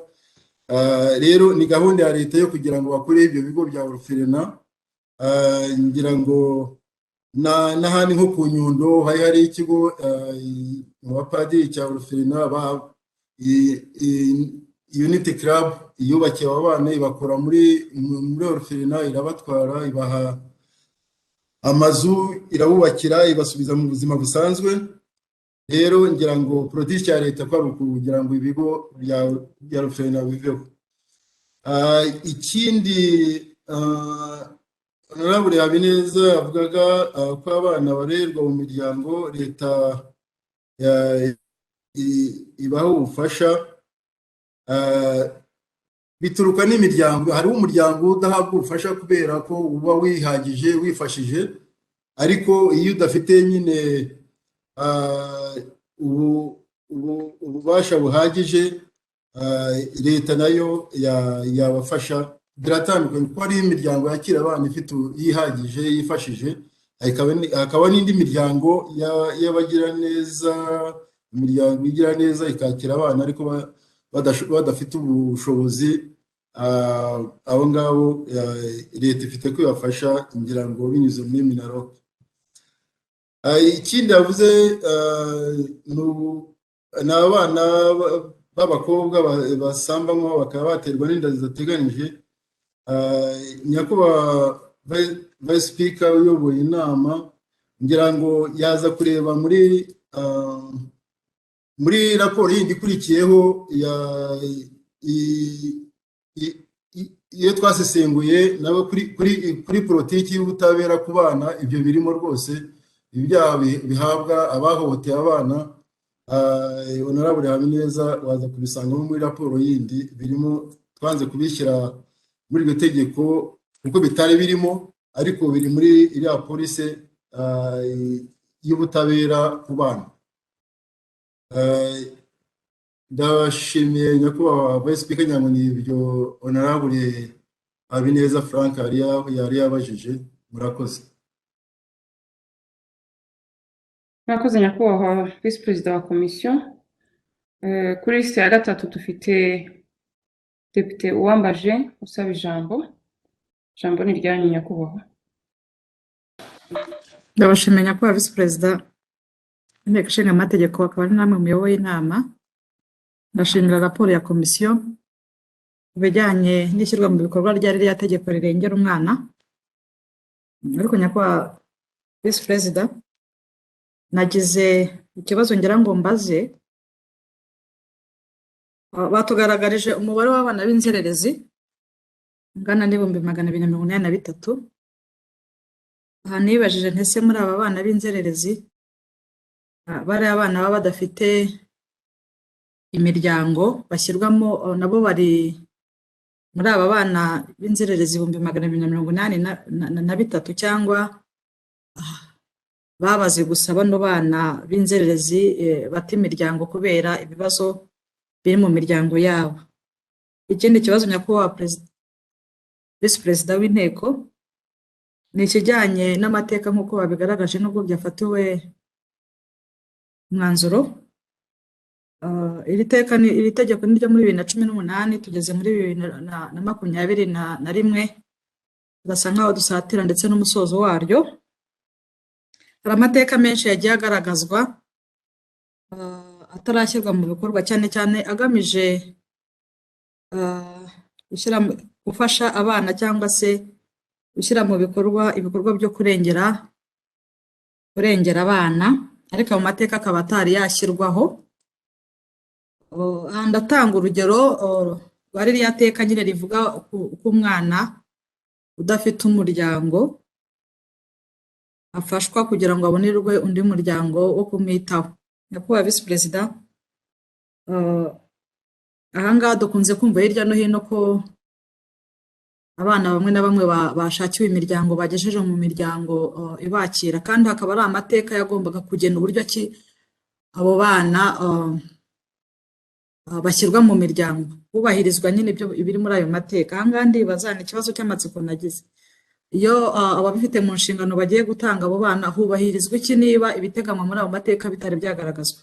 Speaker 2: Rero ni gahunda ya leta yo kugira ngo bakore ibyo bigo bya orphelinat. Ngira ngo n'ahandi nko ku Nyundo hari ikigo mu bapadiri cya orphelinat, Unity Club yubakiye aba bana, ibakora muri orphelinat, irabatwara, ibaha amazu, irabubakira, ibasubiza mu buzima busanzwe. Rero ngira ngo politiki ya leta kwari kugira ngo ibigo bya orphelinat biveho. Ikindi honorable Habineza avugaga ko abana barerwa mu miryango leta ibaho ubufasha, bituruka n'imiryango. Hariho umuryango udahabwa ubufasha kubera ko uba wihagije, wifashije, ariko iyo udafite nyine ububasha buhagije, leta nayo yabafasha. Biratandukanye kuko hari imiryango yakira abana ifite yihagije, yifashije, hakaba n'indi miryango y'abagira neza, imiryango igira neza ikakira abana ariko badafite ubushobozi. Abo ngabo leta ifite kwibafasha, ngira ngo binyuze muri Minaloc. Ikindi yavuze ni abana b'abakobwa basambanywa bakaba baterwa n'inda zidateganyije. nyakubahwa vice speaker uyoboye inama ngira ngo yaza kureba muri raporo yindi ikurikiyeho iyo twasesenguye nawe kuri politiki y'ubutabera ku bana, ibyo birimo rwose ibyaha bihabwa abahohoteye abana. Honorable Habineza waza kubisangamo muri raporo yindi birimo, twanze kubishyira muri iryo tegeko kuko bitari birimo, ariko biri muri iriya polisi y'ubutabera ku bana. Ndashimiye nyakubahwa vice speaker Nyamunyi ibyo Honorable Habineza Frank yari yabajije. Murakoze.
Speaker 1: Murakoze nyakubahwa visi perezida wa komisiyo. Kuri liste ya gatatu dufite Depite Uwambaje usaba ijambo. Ijambo ni ryanyu nyakubahwa.
Speaker 5: Ndabashimiye nyakubahwa visi perezida w'inteko ishinga amategeko, akaba ari namwe muyoboye inama. Ndashimira raporo ya komisiyo ku bijyanye n'ishyirwa mu bikorwa rya ririya tegeko rirengera umwana. Ariko nyakubahwa visi perezida, nagize ikibazo ngira ngo mbaze. Batugaragarije umubare w'abana b'inzererezi ungana n'ibihumbi 283. Aha nibajije ntese muri aba bana b'inzererezi bari abana baba badafite imiryango bashyirwamo, nabo bari muri aba bana b'inzererezi 283 cyangwa babaze gusa bano bana b'inzererezi bata imiryango kubera ibibazo biri mu miryango yabo. Ikindi kibazo nyakubahwa visi perezida w'inteko ni ikijyanye n'amateka nk'uko babigaragaje n'ubwo byafatiwe umwanzuro. Iri tegeko ni ryo muri 2018, tugeze muri 2021, turasa nkaho dusatira ndetse n'umusozo waryo. Hari amateka menshi yagiye agaragazwa atarashyirwa mu bikorwa, cyane cyane agamije gufasha abana cyangwa se gushyira mu bikorwa ibikorwa byo kurengera abana, ariko mu mateka akaba atari yashyirwaho. Ndatanga urugero rwa ririya teka nyine rivuga uko umwana udafite umuryango afashwa kugira ngo abonerwe undi muryango wo kumwitaho. Nyakubahwa visi perezida, ahangaha dukunze kumva hirya no hino ko abana bamwe na bamwe bashakiwe imiryango bagejeje mu miryango ibakira, kandi hakaba ari amateka yagombaga kugena uburyo ki abo bana bashyirwa mu miryango, hubahirizwa nyine ibyo biri muri ayo mateka. Ahangaha ndibaza ni ikibazo cy'amatsiko nagize, iyo ababifite mu nshingano bagiye gutanga abo bana hubahirizwa iki niba ibiteganywa muri ayo mateka bitari byagaragazwa?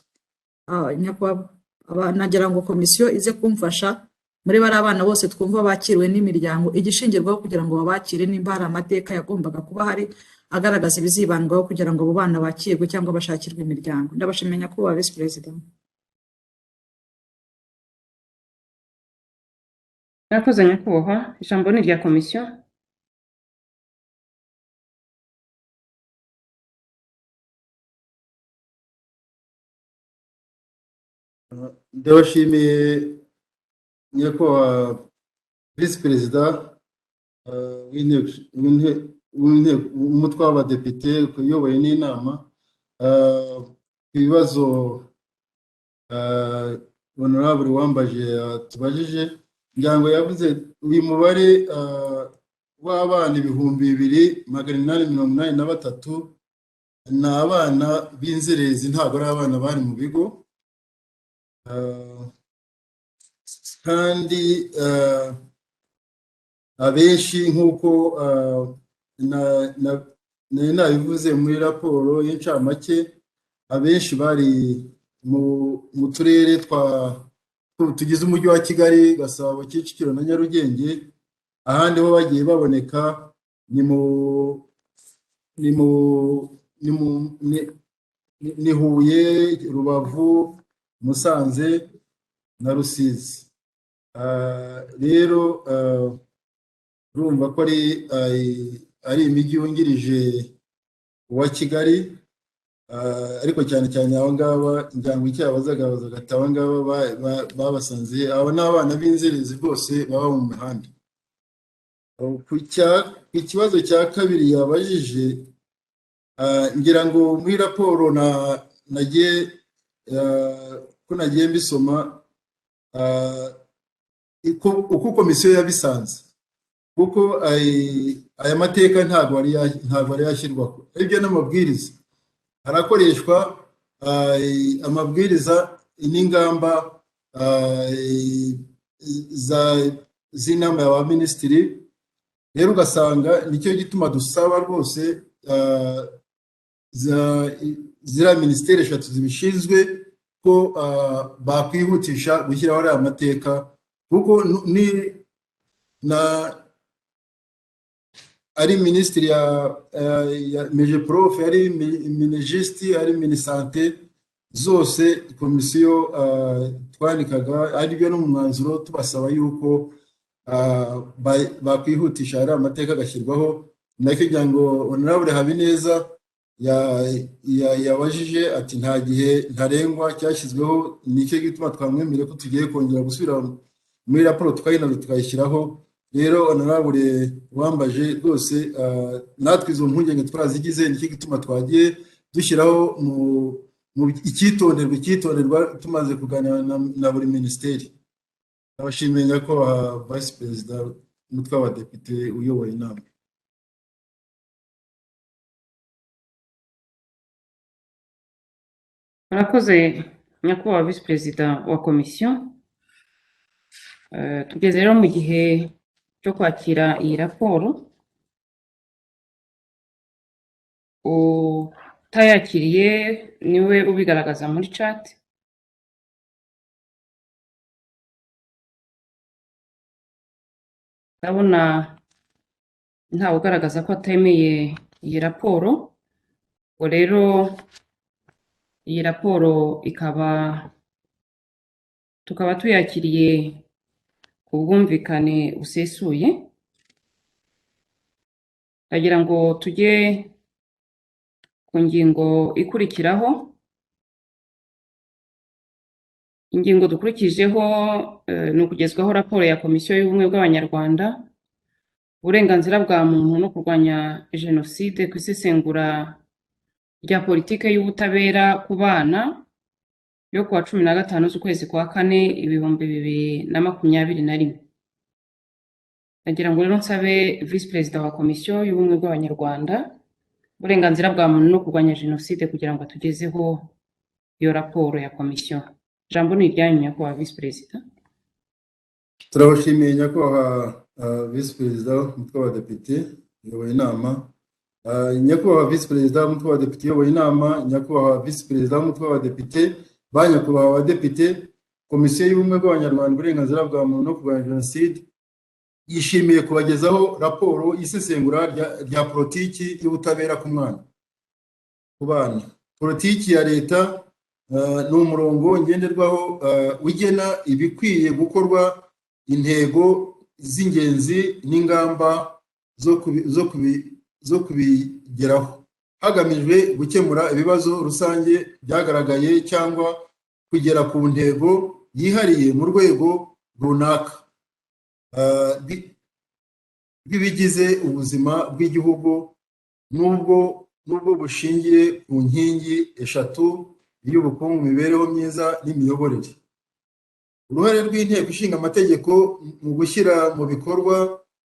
Speaker 5: Nagira ngo komisiyo ize kumfasha muri bari abana bose twumva bakiriwe n'imiryango, igishingirwaho kugira ngo babakire, nimba hari amateka yagombaga kuba hari agaragaza ibizibandwaho kugira ngo abo bana bakirwe cyangwa bashakirwe imiryango. Ndabashimiye nyakubahwa visi perezida.
Speaker 1: Murakoze nyakubahwa. Ijambo ni rya komisiyo.
Speaker 2: Ndabashimiye nyakubahwa visi perezida w'umutwe w'abadepite uyoboye n'inama. Ku bibazo Honorable Uwambaje tubajije, ngira ngo yavuze uyu mubare w'abana 2,883 ni abana b'inzererezi, ntabwo ari abana bari mu bigo. Kandi abenshi nk'uko nari nabivuze muri raporo y'incamake, abenshi bari mu turere tugize umujyi wa Kigali, Gasabo, Kicukiro na Nyarugenge. Ahandi ho bagiye baboneka ni Huye, Rubavu, Musanze na Rusizi. Rero urumva ko ari imijyi yungirije uwa Kigali, ariko cyane cyane aba ngaba ngira ngo icyo yabazaga ati aba ngaba babasanze aba ni abana b'inzererezi rwose baba mu mihanda. Ku ikibazo cya kabiri yabajije, ngira ngo muri raporo ko nagiye mbisoma, uko komisiyo yabisanze, kuko aya mateka ntabwo ari yashyirwaho, ibyo n'amabwiriza harakoreshwa amabwiriza n'ingamba z'inama y'abaminisitiri. Rero ugasanga nicyo gituma dusaba rwose ziriya minisiteri eshatu zibishinzwe ko bakwihutisha gushyiraho ariya mateka, kuko ari minisitiri ya mijeprofe, ari minisiti, ari minisante, zose komisiyo twandikaga aribyo no mu mwanzuro tubasaba yuko bakwihutisha ariya amateka agashyirwaho. Nacyo kugira ngo Honorable Habineza yabajije ati nta gihe ntarengwa cyashyizweho, nicyo gituma twamwemereye ko tugiye kongera gusubira muri raporo tukayinoza tukayishyiraho. Rero Honorable wambaje rwose, natwe izo mpungenge twarazigize, nicyo gituma twagiye dushyiraho mu icyitonderwa tumaze kuganira na buri minisiteri. Abashimiye nyakubahwa Vice Perezida umutwe w'abadepite uyoboye inama.
Speaker 1: Murakoze nyakubahwa Visi Perezida wa komisiyo. Tugeze rero mu gihe cyo kwakira iyi raporo. Utayakiriye niwe ubigaragaza muri chat. Ndabona ntawe ugaragaza ko atemeye iyi raporo, ubwo rero iyi raporo tukaba tuyakiriye ku bwumvikane busesuye. Ndagira ngo tujye ku ngingo ikurikiraho. Ingingo dukurikijeho ni ukugezwaho raporo ya Komisiyo y'Ubumwe bw'Abanyarwanda, uburenganzira bwa muntu no kurwanya jenoside ku isesengura rya politike y'ubutabera ku bana yo kuwa 15 z'ukwezi kwa 4 2021. Ndagira ngo rero nsabe Visi Perezida wa Komisiyo y'Ubumwe bw'Abanyarwanda, uburenganzira bwa muntu no kurwanya jenoside kugira ngo atugezeho iyo raporo ya komisiyo. Jambo ni iryanyu nyakubahwa Visi Perezida.
Speaker 2: Turabashimiye nyakubahwa Visi Perezida umutwe w'abadepite uyoboye inama, nyakubahwa Visi Perezida umutwe w'abadepite uyoboye inama, nyakubahwa Visi Perezida umutwe w'abadepite, ba nyakubahwa abadepite. Komisiyo y'Ubumwe bw'Abanyarwanda uburenganzira bwa muntu no kurwanya jenoside yishimiye kubagezaho raporo y'isesengura rya politiki y'ubutabera ku bana. Politiki ya leta ni umurongo ngenderwaho ugena ibikwiye gukorwa, intego z'ingenzi n'ingamba zo kubigeraho hagamijwe gukemura ibibazo rusange byagaragaye cyangwa kugera ku ntego yihariye mu rwego runaka bw'ibigize ubuzima bw'igihugu, n'ubwo bushingiye ku nkingi eshatu y'ubukungu, imibereho myiza n'imiyoborere. Uruhare rw'inteko ishinga amategeko mu gushyira mu bikorwa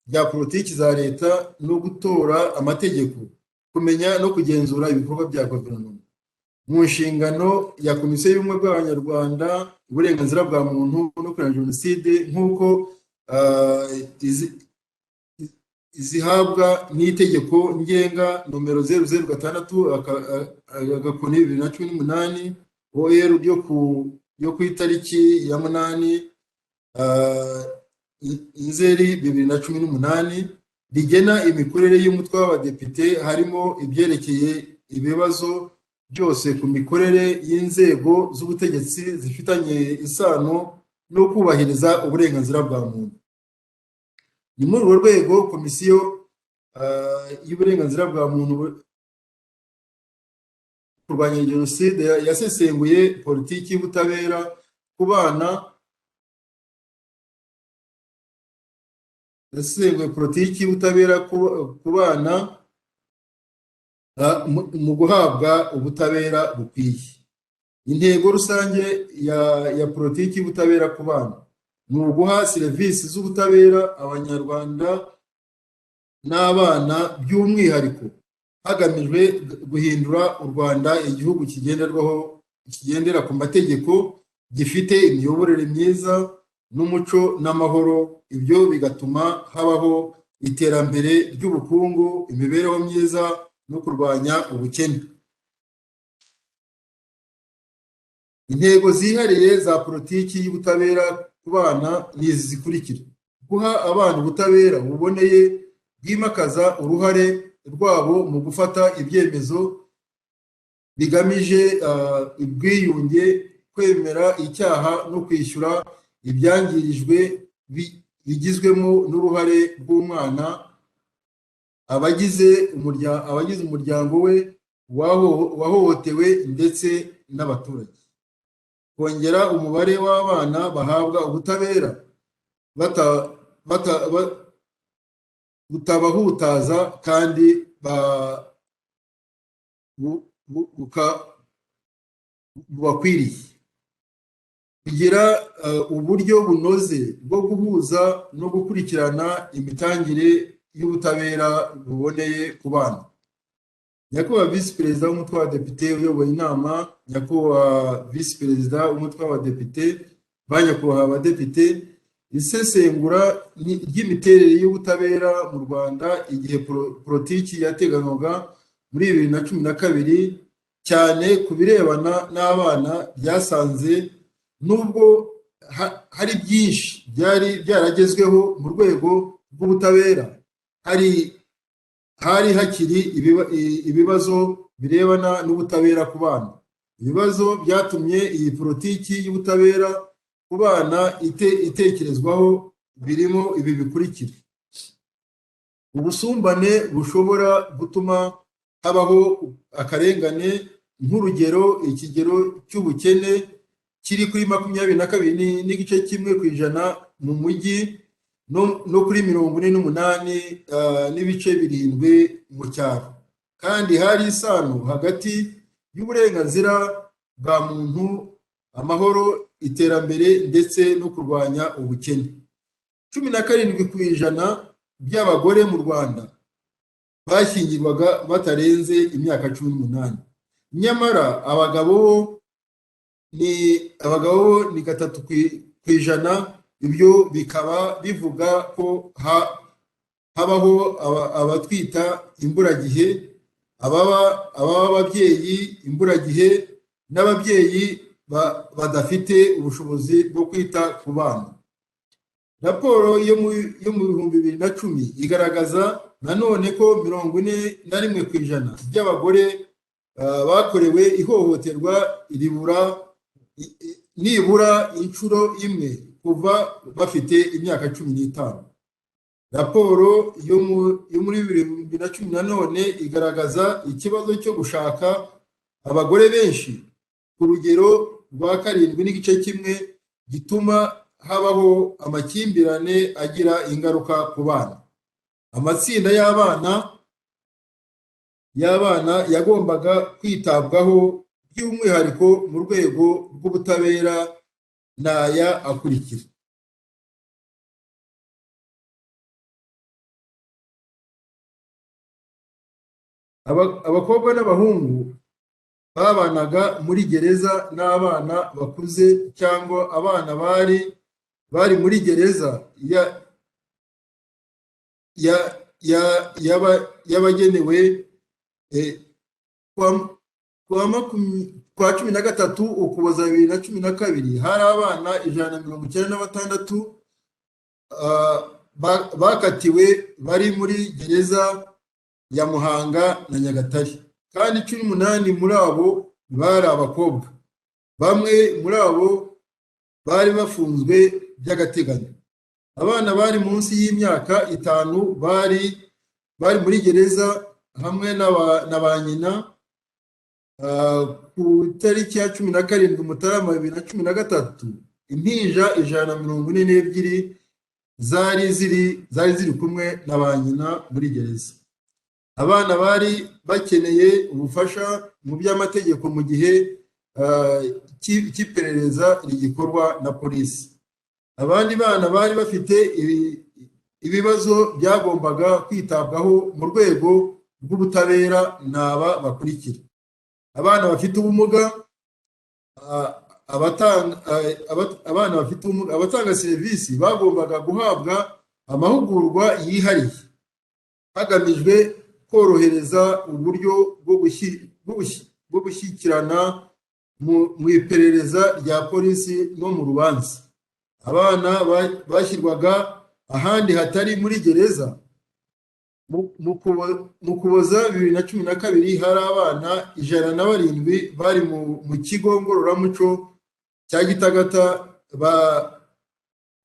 Speaker 2: bya politiki za leta no gutora amategeko, kumenya no kugenzura ibikorwa bya guverinoma. Mu nshingano ya Komisiyo y'Ubumwe bw'Abanyarwanda uburenganzira bwa muntu no kurwanya jenoside nk'uko izihabwa n'itegeko ngenga nomero 006/2018 OR ryo ku itariki ya 8 Nzeri 2018 rigena imikorere y'umutwe w'abadepite, harimo ibyerekeye ibibazo byose ku mikorere y'inzego z'ubutegetsi zifitanye isano no kubahiriza uburenganzira bwa muntu. Ni muri urwo rwego komisiyo y'uburenganzira bwa muntu kurwanya jenoside yasesenguye politiki y'ubutabera ku bana, mu guhabwa ubutabera bukwiye. Intego rusange ya politiki y'ubutabera ku bana ni uguha serivisi z'ubutabera abanyarwanda n'abana by'umwihariko hagamijwe guhindura u Rwanda igihugu kigendera ku mategeko, gifite imiyoborere myiza n'umuco n'amahoro. Ibyo bigatuma habaho iterambere ry'ubukungu, imibereho myiza no kurwanya ubukene. Intego zihariye za politiki y'ubutabera ku bana ni izi zikurikira: guha abana ubutabera buboneye bwimakaza uruhare rwabo mu gufata ibyemezo bigamije ubwiyunge, kwemera icyaha no kwishyura ibyangirijwe bigizwemo n'uruhare rw'umwana, abagize umuryango we wahohotewe ndetse n'abaturage. Kongera umubare w'abana bahabwa ubutabera butabahutaza kandi bubakwiriye. Kugira uburyo bunoze bwo guhuza no gukurikirana imitangire y'ubutabera buboneye ku bana. Nyakubahwa Visi Perezida w'Umutwe w'Abadepite uyoboye inama, Nyakubahwa Visi Perezida w'Umutwe w'Abadepite, ba Nyakubahwa Abadepite, isesengura ry'imiterere y'ubutabera mu Rwanda igihe politiki yateganywaga muri 2012 cyane ku birebana n'abana ryasanze nubwo hari byinshi byari byaragezweho mu rwego rw'ubutabera, hari hakiri ibibazo birebana n'ubutabera ku bana. Ibibazo byatumye iyi politiki y'ubutabera ku bana itekerezwaho birimo ibi bikurikira: ubusumbane bushobora gutuma habaho akarengane, nk'urugero ikigero cy'ubukene kiri kuri 22.1% mu mujyi no kuri 48.7% mu cyaro. Kandi hari isano hagati y'uburenganzira bwa muntu, amahoro, iterambere ndetse no kurwanya ubukene. 17% by'abagore mu Rwanda bashyingirwaga batarenze imyaka 18. Nyamara abagabo ni 3%. Ibyo bikaba bivuga ko habaho abatwita imburagihe, ababa ababyeyi imburagihe n'ababyeyi badafite ubushobozi bwo kwita ku bana. Raporo yo mu 2010 igaragaza nanone ko 41% by'abagore bakorewe ihohoterwa nibura inshuro imwe kuva bafite imyaka 15. Raporo yo muri 2010 nanone igaragaza ikibazo cyo gushaka abagore benshi ku rugero rwa 7.1 gituma habaho amakimbirane agira ingaruka ku bana. Amatsinda y'abana yagombaga kwitabwaho by'umwihariko mu rwego rw'ubutabera n'aya akurikira: abakobwa n'abahungu babanaga muri gereza n'abana bakuze cyangwa abana bari muri gereza yabagenewe kwa 13 Ukuboza 2012 hari abana 196 bakatiwe bari muri gereza ya Muhanga na Nyagatare, kandi 18 muri abo bari abakobwa. Bamwe muri abo bari bafunzwe by'agateganyo. abana bari munsi y'imyaka 5 bari muri gereza hamwe na ba nyina ku itariki ya 17 Mutarama 2013. Impinja 142 zari ziri kumwe na ba nyina muri gereza. Abana bari bakeneye ubufasha mu by'amategeko mu gihe cy'iperereza rigikorwa na polisi. Abandi bana bari bafite ibibazo byagombaga kwitabwaho mu rwego rw'ubutabera n'aba bakurikira: abana bafite ubumuga, abatanga serivisi bagombaga guhabwa amahugurwa yihariye hagamijwe korohereza uburyo bwo gushyikirana mu iperereza rya polisi no mu rubanza. Abana bashyirwaga ahandi hatari muri gereza. Mu Ukuboza 2012 hari abana 107 bari mu kigo ngororamuco cya Gitagata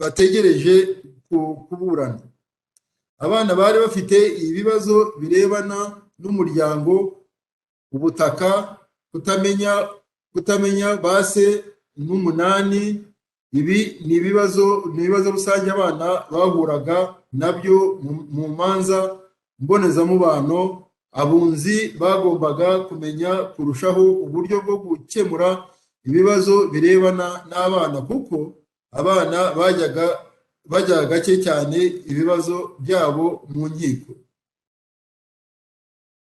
Speaker 2: bategereje kuburana. Abana bari bafite ibibazo birebana n'umuryango, ubutaka, kutamenya base n'umunani. Ibi ni ibibazo rusange abana bahuraga nabyo mu manza mbonezamubano. Abunzi bagombaga kumenya kurushaho uburyo bwo gukemura ibibazo birebana n'abana, kuko abana bajyaga gake cyane ibibazo byabo mu nkiko.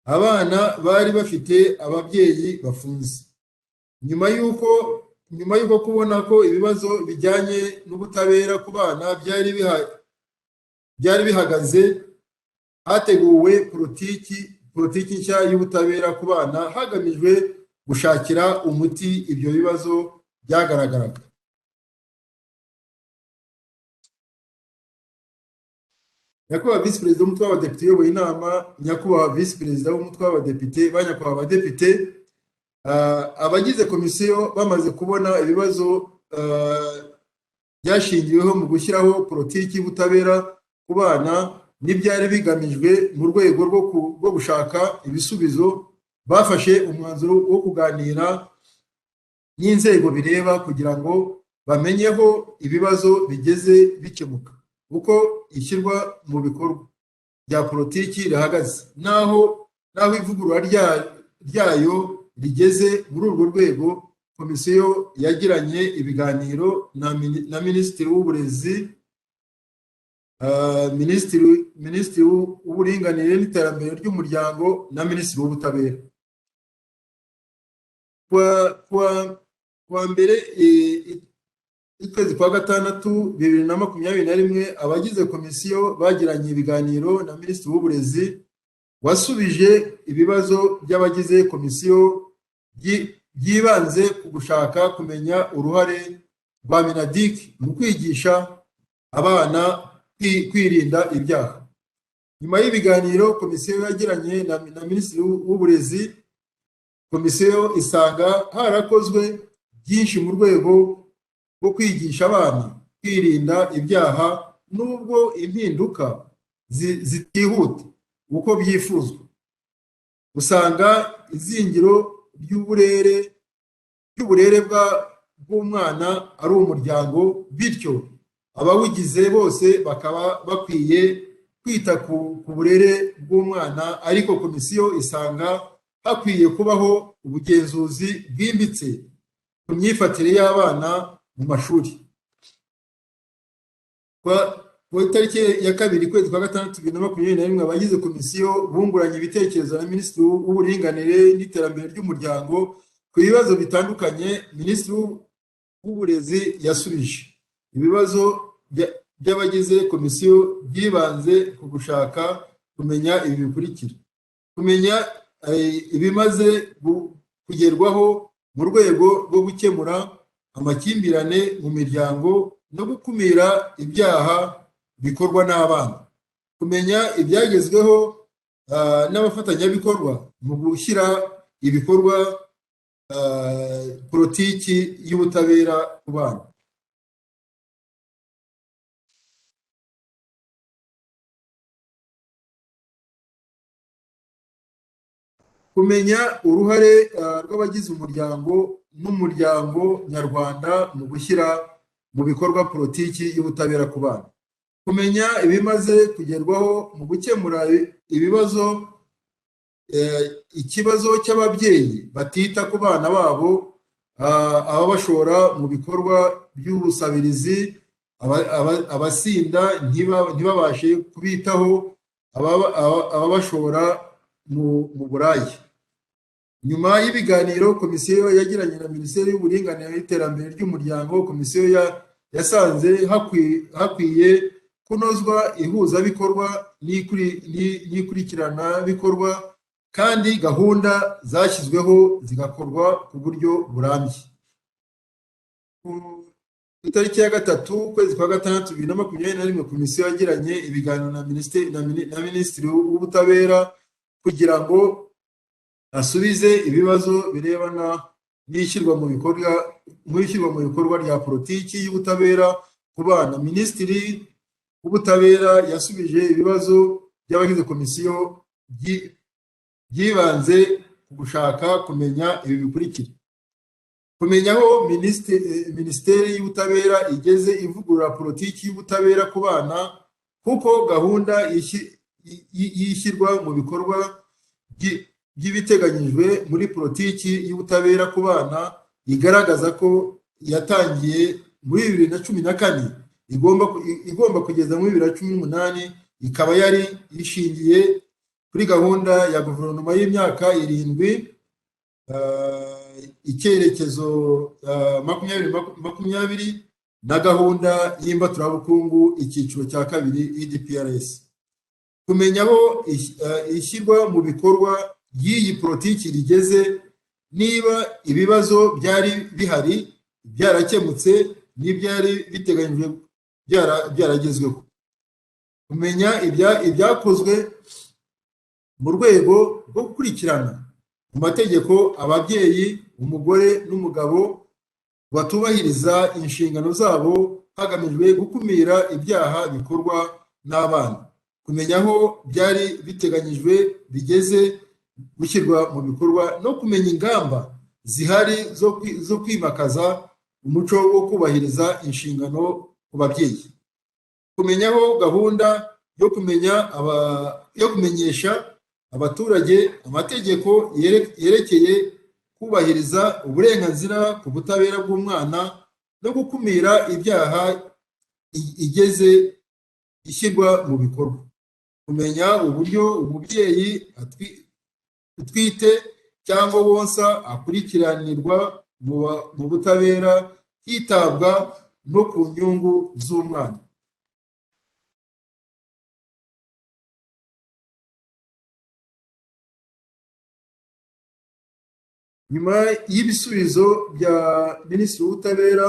Speaker 2: Abana bari bafite ababyeyi bafunze. Nyuma y'uko kubona ko ibibazo bijyanye n'ubutabera ku bana byari bihagaze, hateguwe politiki nshya y'ubutabera ku bana hagamijwe gushakira umuti ibyo bibazo byagaragaraga. Nyakubahwa Visi Perezida w'Umutwe w'Abadepite uyoboye inama, Nyakubahwa Visi Perezida w'Umutwe w'Abadepite, ba Nyakubahwa Abadepite, abagize komisiyo bamaze kubona ibibazo byashingiweho mu gushyiraho politiki y'ubutabera ku bana n'ibyari bigamijwe mu rwego rwo gushaka ibisubizo, bafashe umwanzuro wo kuganira n'inzego bireba kugira ngo bamenyeho ibibazo bigeze bikemuka, uko ishyirwa mu bikorwa rya politiki rihagaze, naho ivugurura ryayo rigeze. Muri urwo rwego komisiyo yagiranye ibiganiro na Minisitiri w'Uburezi, Minisitiri w'Uburinganire n'Iterambere ry'Umuryango na Minisitiri w'Ubutabera. Kuwa mbere ukwezi kwa gatandatu 2021, abagize komisiyo bagiranye ibiganiro na Minisitiri w'Uburezi, wasubije ibibazo by'abagize komisiyo byibanze ku gushaka kumenya uruhare rwa Minadik mu kwigisha abana kwirinda ibyaha. Nyuma y'ibiganiro komisiyo yagiranye na Minisitiri w'Uburezi, komisiyo isanga harakozwe byinshi mu rwego rwo kwigisha abana kwirinda ibyaha, nubwo impinduka zitihuta uko byifuzwa. Usanga izingiro ry'uburere bw'umwana ari umuryango, bityo abawugize bose bakaba bakwiye kwita ku burere bw'umwana, ariko komisiyo isanga hakwiye kubaho ubugenzuzi bwimbitse ku myifatire y'abana mu mashuri. Ku itariki ya 2/6/2021, abagize komisiyo bunguranye ibitekerezo na Minisitiri w'Uburinganire n'Iterambere ry'Umuryango ku bibazo bitandukanye. Minisitiri w'Uburezi yasubije ibibazo by'abagize komisiyo byibanze ku gushaka kumenya ibi bikurikira: kumenya ibimaze kugerwaho mu rwego rwo gukemura amakimbirane mu miryango no gukumira ibyaha bikorwa n'abana, kumenya ibyagezweho n'abafatanyabikorwa mu gushyira ibikorwa politiki y'ubutabera ku bana. kumenya uruhare rw'abagize umuryango n'umuryango nyarwanda mu gushyira mu bikorwa politiki y'ubutabera ku bana, kumenya ibimaze kugerwaho mu gukemura ibibazo, ikibazo cy'ababyeyi batita ku bana babo, ababashora mu bikorwa by'ubusabirizi, abasinda ntibabashe kubitaho, ababashora mu buraya. Nyuma y'ibiganiro komisiyo yagiranye na Minisiteri y'Uburinganire n'Iterambere ry'Umuryango, komisiyo yasanze hakwiye kunozwa ihuzabikorwa n'ikurikiranabikorwa, kandi gahunda zashyizweho zigakorwa ku buryo burambye. Ku itariki ya 3 ukwezi kwa gatandatu 2021, komisiyo yagiranye ibiganiro na Minisitiri w'Ubutabera kugira ngo asubize ibibazo birebana n'ishyirwa mu bikorwa rya politiki y'ubutabera ku bana. Minisitiri w'Ubutabera yasubije ibibazo by'abagize komisiyo byibanze ku gushaka kumenya ibi bikurikira: kumenya aho Minisiteri y'Ubutabera igeze ivugurura politiki y'ubutabera ku bana, kuko gahunda y'ishyirwa mu bikorwa by'ibiteganyijwe muri politiki y'ubutabera ku bana igaragaza ko yatangiye muri 2014 igomba kugeza muri 2018, ikaba yari ishingiye kuri gahunda ya guverinoma y'imyaka 7, icyerekezo 2020 na gahunda y'imbaturabukungu icyiciro cya 2 EDPRS. Kumenya aho ishyirwa mu bikorwa y'iyi politiki rigeze, niba ibibazo byari bihari byarakemutse n'ibyari biteganyijwe byaragezweho. Kumenya ibyakozwe mu rwego rwo gukurikirana mu mategeko ababyeyi, umugore n'umugabo batubahiriza inshingano zabo hagamijwe gukumira ibyaha bikorwa n'abana. Kumenya aho byari biteganyijwe bigeze gushyirwa mu bikorwa, no kumenya ingamba zihari zo kwimakaza umuco wo kubahiriza inshingano ku babyeyi. Kumenya aho gahunda yo kumenyesha abaturage amategeko yerekeye kubahiriza uburenganzira ku butabera bw'umwana no gukumira ibyaha igeze ishyirwa mu bikorwa. Kumenya uburyo umubyeyi utwite cyangwa wonsa akurikiranirwa mu butabera hitabwa no ku nyungu z'umwana. Nyuma y'ibisubizo bya Minisitiri w'Ubutabera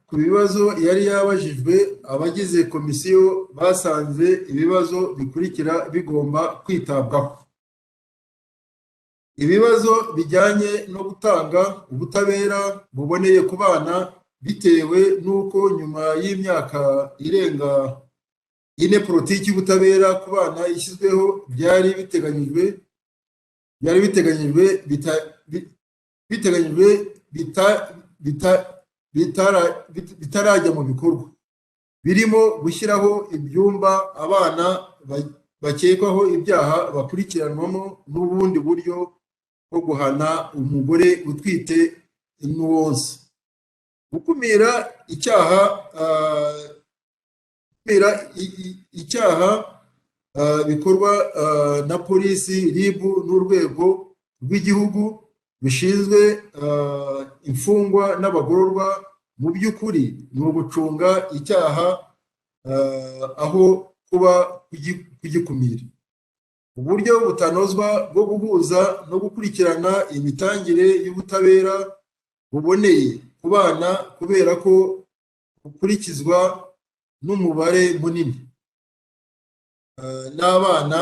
Speaker 2: ku bibazo yari yabajijwe, abagize komisiyo basanze ibibazo bikurikira bigomba kwitabwaho: ibibazo bijyanye no gutanga ubutabera buboneye ku bana, bitewe n'uko nyuma y'imyaka irenga 4 politiki y'ubutabera ku bana ishyizweho byari biteganyijwe bitarajya mu bikorwa, birimo gushyiraho ibyumba abana bakekwaho ibyaha bakurikiranwamo n'ubundi buryo bwo guhana umugore utwite n'uwonsa, gukumira icyaha bikorwa na polisi, RIB n'urwego rw'igihugu bishinzwe imfungwa n'abagororwa. Mu by'ukuri ni ugucunga icyaha aho kuba kugikumira. Uburyo butanozwa bwo guhuza no gukurikirana imitangire y'ubutabera buboneye ku bana, kubera ko bukurikizwa n'umubare munini n'abana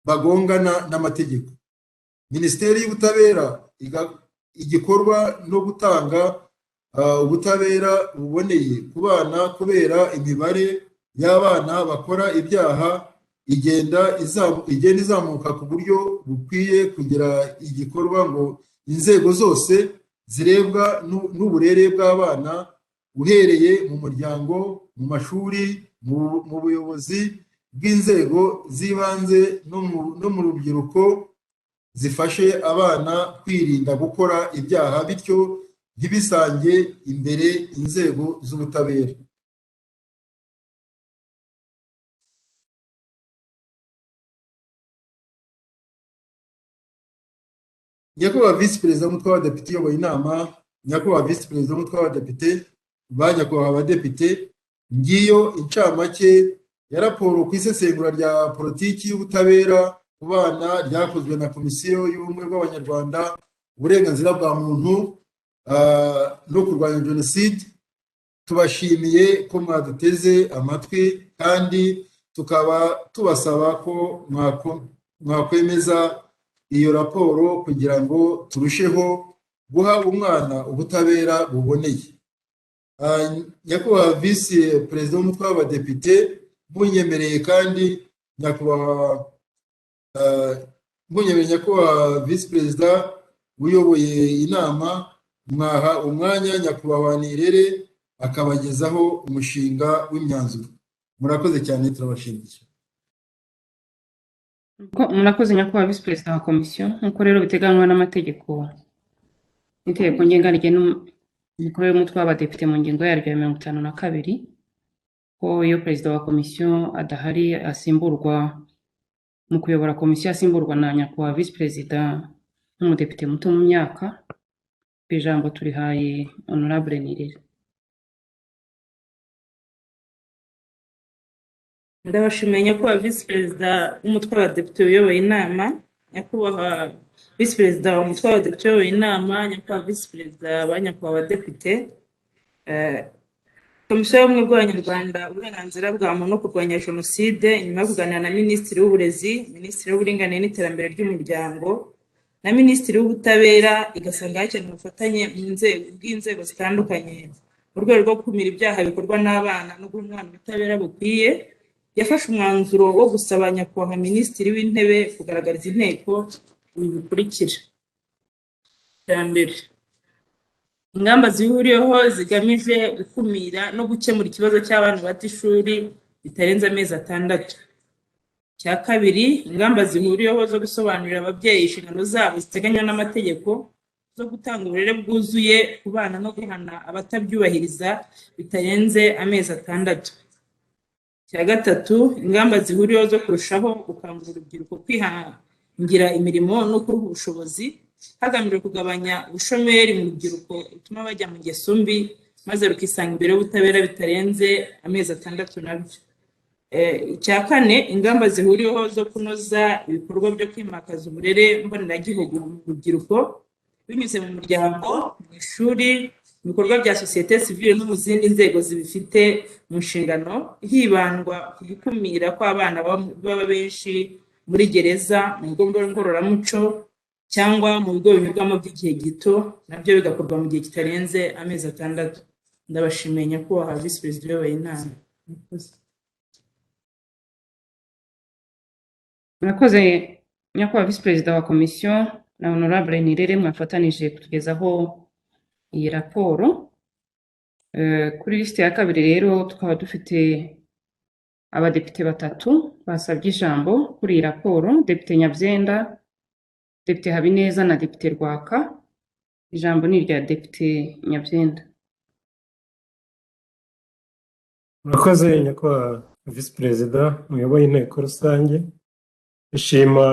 Speaker 2: bagongana n'amategeko. Minisiteri y'Ubutabera igikorwa no gutanga ubutabera buboneye ku bana, kubera imibare y'abana bakora ibyaha igenda izamuka ku buryo bukwiye kugira igikorwa ngo inzego zose zirebwa n'uburere bw'abana uhereye mu muryango, mu mashuri, mu buyobozi bw'inzego z'ibanze no mu rubyiruko zifashe abana kwirinda gukora ibyaha bityo ntibisange imbere inzego z'ubutabera. Nyakubahwa visi perezida w'umutwe w'abadepite uyoboye inama, nyakubahwa visi perezida w'umutwe w'abadepite, ba nyakubahwa abadepite, ngiyo incamake ya raporo ku isesengura rya politiki y'ubutabera ku bana ryakozwe na komisiyo y'ubumwe bw'abanyarwanda, uburenganzira bwa muntu no kurwanya jenoside. Tubashimiye ko mwaduteze amatwi kandi tukaba tubasaba ko mwakwemeza iyo raporo kugira ngo turusheho guha umwana ubutabera buboneye. Nyakubahwa visi perezida w'umutwe w'abadepite, munyemereye kandi nyakubahwa visi perezida uyoboye inama, mwaha umwanya nyakubahwa Nirere akabagezaho umushinga w'imyanzuro. Murakoze cyane, turabashimiye.
Speaker 1: Murakoze nyakubahwa visi perezida wa komisiyo. Nk'uko rero biteganywa n'amategeko n'itegeko ngenga rigena imikorere y'umutwe w'abadepite mu ngingo yaryo ya 52 ko iyo perezida wa komisiyo adahari asimburwa mu kuyobora komisiyo asimburwa na nyakubahwa visi perezida n'umudepite muto mu myaka. Ijambo turihaye honorable Nirere.
Speaker 3: Ndabashimiye nyakubahwa visi perezida w'umutwe w'abadepite uyoboye inama, nyakubahwa visi perezida w'umutwe w'abadepite uyoboye inama, nyakubahwa visi perezida ba nyakubahwa abadepite. Komisiyo y'ubumwe bw'abanyarwanda uburenganzira bwa muntu no kurwanya jenoside, nyuma yo kuganira na minisitiri w'uburezi, minisitiri w'uburinganire n'iterambere ry'umuryango na minisitiri w'ubutabera, igasanga hakenewe ubufatanye bw'inzego zitandukanye mu rwego rwo gukumira ibyaha bikorwa n'abana no guha umwana ubutabera bukwiye, yafashe umwanzuro wo gusaba nyakubahwa minisitiri w'intebe kugaragariza inteko ibi bikurikira. Icya mbere, ingamba zihuriweho zigamije gukumira no gukemura ikibazo cy'abana bata ishuri bitarenze amezi 6. Icya kabiri, ingamba zihuriweho zo gusobanurira ababyeyi inshingano zabo ziteganywa n'amategeko zo gutanga uburere bwuzuye ku bana no guhana abatabyubahiriza bitarenze amezi 6. Icya gatatu, ingamba zihuriweho zo kurushaho gukangurira urubyiruko kwihangira imirimo no kuruha ubushobozi hagamijwe kugabanya ubushomeri mu rubyiruko bituma bajya mu ngeso mbi maze rukisanga imbere y'ubutabera bitarenze amezi 6 nabyo. Icya kane, ingamba zihuriweho zo kunoza ibikorwa byo kwimakaza uburere mboneragihugu mu rubyiruko binyuze mu muryango, mu ishuri, mu bikorwa bya sosiyete sivile no mu zindi nzego zibifite mu nshingano, hibandwa ku gukumira kw'abana baba benshi muri gereza, mu bigo ngororamuco cyangwa mu bigo binyurwamo by'igihe gito, nabyo bigakorwa mu gihe kitarenze amezi 6. Ndabashimiye nyakubahwa visi perezida uyoboye inama.
Speaker 1: Murakoze nyakubahwa visi perezida wa komisiyo na honorable Nirere, mwafatanije kutugezaho iyi raporo. Kuri lisite ya kabiri rero tukaba dufite abadepite 3 basabye ijambo kuri iyi raporo: Depite Nyabyenda, Depite Habineza na Depite Rwaka. Ijambo ni irya Depite Nyabyenda.
Speaker 6: Murakoze nyakubahwa visi perezida muyoboye inteko rusange. Ishima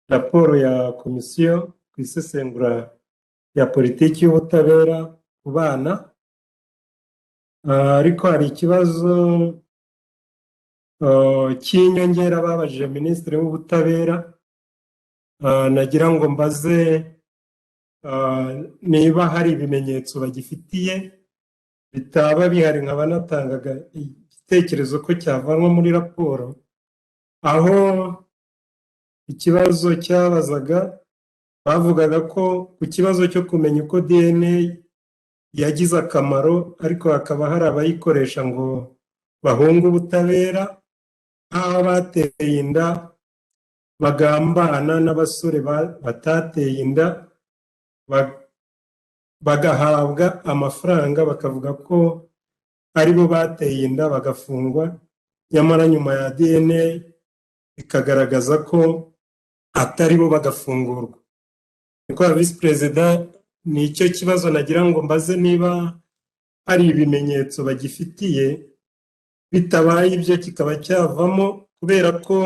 Speaker 6: raporo ya komisiyo ku isesengura ya politiki y'ubutabera ku bana, ariko hari ikibazo cy'inyongera babajije minisitiri w'ubutabera. Nagira ngo mbaze niba hari ibimenyetso bagifitiye bitaba bihari, nkaba natangaga igitekerezo ko cyavanwa muri raporo, aho ikibazo cyabazaga bavugaga ko ku kibazo cyo kumenya uko DNA yagize akamaro, ariko hakaba hari abayikoresha ngo bahunge ubutabera, nk'aho bateye inda bagambana n'abasore batateye inda bagahabwa amafaranga bakavuga ko ari bo bateye inda bagafungwa, nyamara nyuma ya DNA ikagaragaza ko atari bo bagafungurwa. Nyakubahwa Visi Perezida, ni icyo kibazo nagira ngo mbaze niba hari ibimenyetso bagifitiye, bitabaye ibyo kikaba cyavamo, kubera ko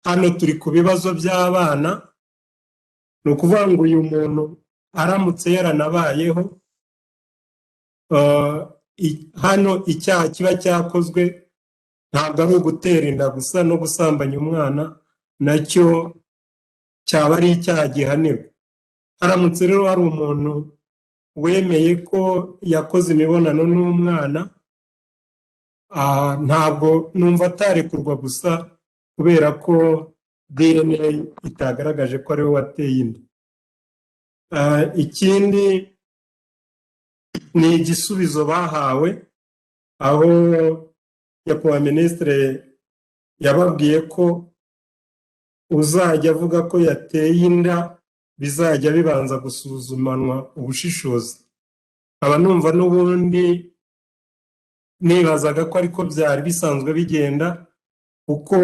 Speaker 6: hano turi ku bibazo by'abana. Ni ukuvuga ngo uyu muntu aramutse yaranabayeho, hano icyaha kiba cyakozwe ntabwo ari ugutera inda gusa, no gusambanya umwana nacyo cyaba ari icyaha gihanirwa. Haramutse rero hari umuntu wemeye ko yakoze imibonano n'umwana, ntabwo numva atarekurwa gusa kubera ko DNA itagaragaje ko ari we wateye inda. Ikindi ni igisubizo bahawe, aho nyakubahwa Minisitiri yababwiye ko uzajya avuga ko yateye inda bizajya bibanza gusuzumanwa ubushishozi. Aba numva n'ubundi nibazaga ko ariko byari bisanzwe bigenda, kuko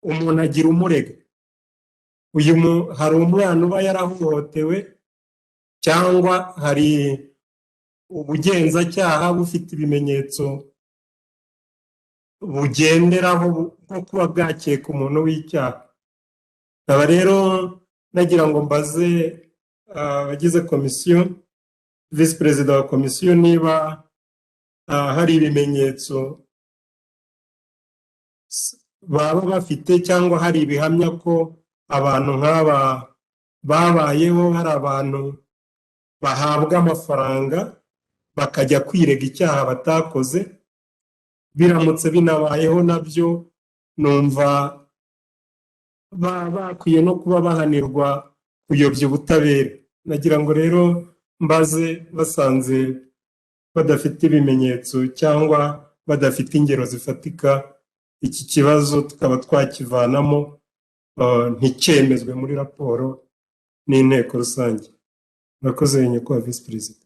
Speaker 6: umuntu agira umurega. Hari umwana uba yarahohotewe, cyangwa hari ubugenzacyaha bufite ibimenyetso bugenderaho bwo kuba bwakeka umuntu w'icyaha. Aba rero nagira ngo mbaze abagize komisiyo, Visi Perezida wa komisiyo, niba hari ibimenyetso baba bafite cyangwa hari ibihamya ko abantu nk'aba babayeho, hari abantu bahabwa amafaranga bakajya kwirega icyaha batakoze. Biramutse binabayeho nabyo numva bakwiye no kuba bahanirwa kuyobya ubutabera. Nagira ngo rero mbaze, basanze badafite ibimenyetso cyangwa badafite ingero zifatika, iki kibazo tukaba twakivanamo nticyemezwe muri raporo n'inteko rusange. Murakoze nyakubahwa Visi Perezida.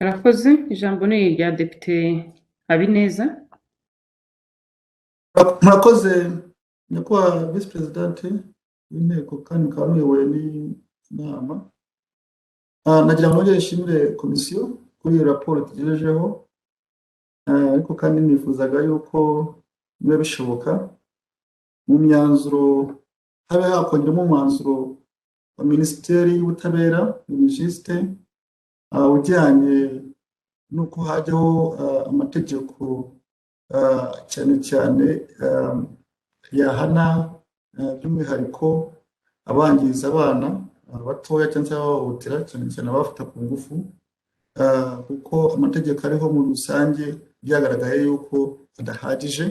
Speaker 1: Arakoze. Ijambo ni irya Depite Habineza.
Speaker 4: murakoze nyakubahwa Visi Perezidante w'inteko, kandi mukaba muyoboye n'inama. Nagira ngo nongere nshimire komisiyo kuri iyi raporo tugejejeho, ariko kandi nifuzaga yuko niba bishoboka mu myanzuro habe hakongeramo umwanzuro wa Minisiteri y'Ubutabera, Minisiste, ujyanye n'uko hajyaho amategeko cyane cyane yahana by'umwihariko abangiza abana batoya cyangwa se abahohotera, cyane cyane abafata ku ngufu, kuko amategeko ariho muri rusange byagaragaye yuko adahagije,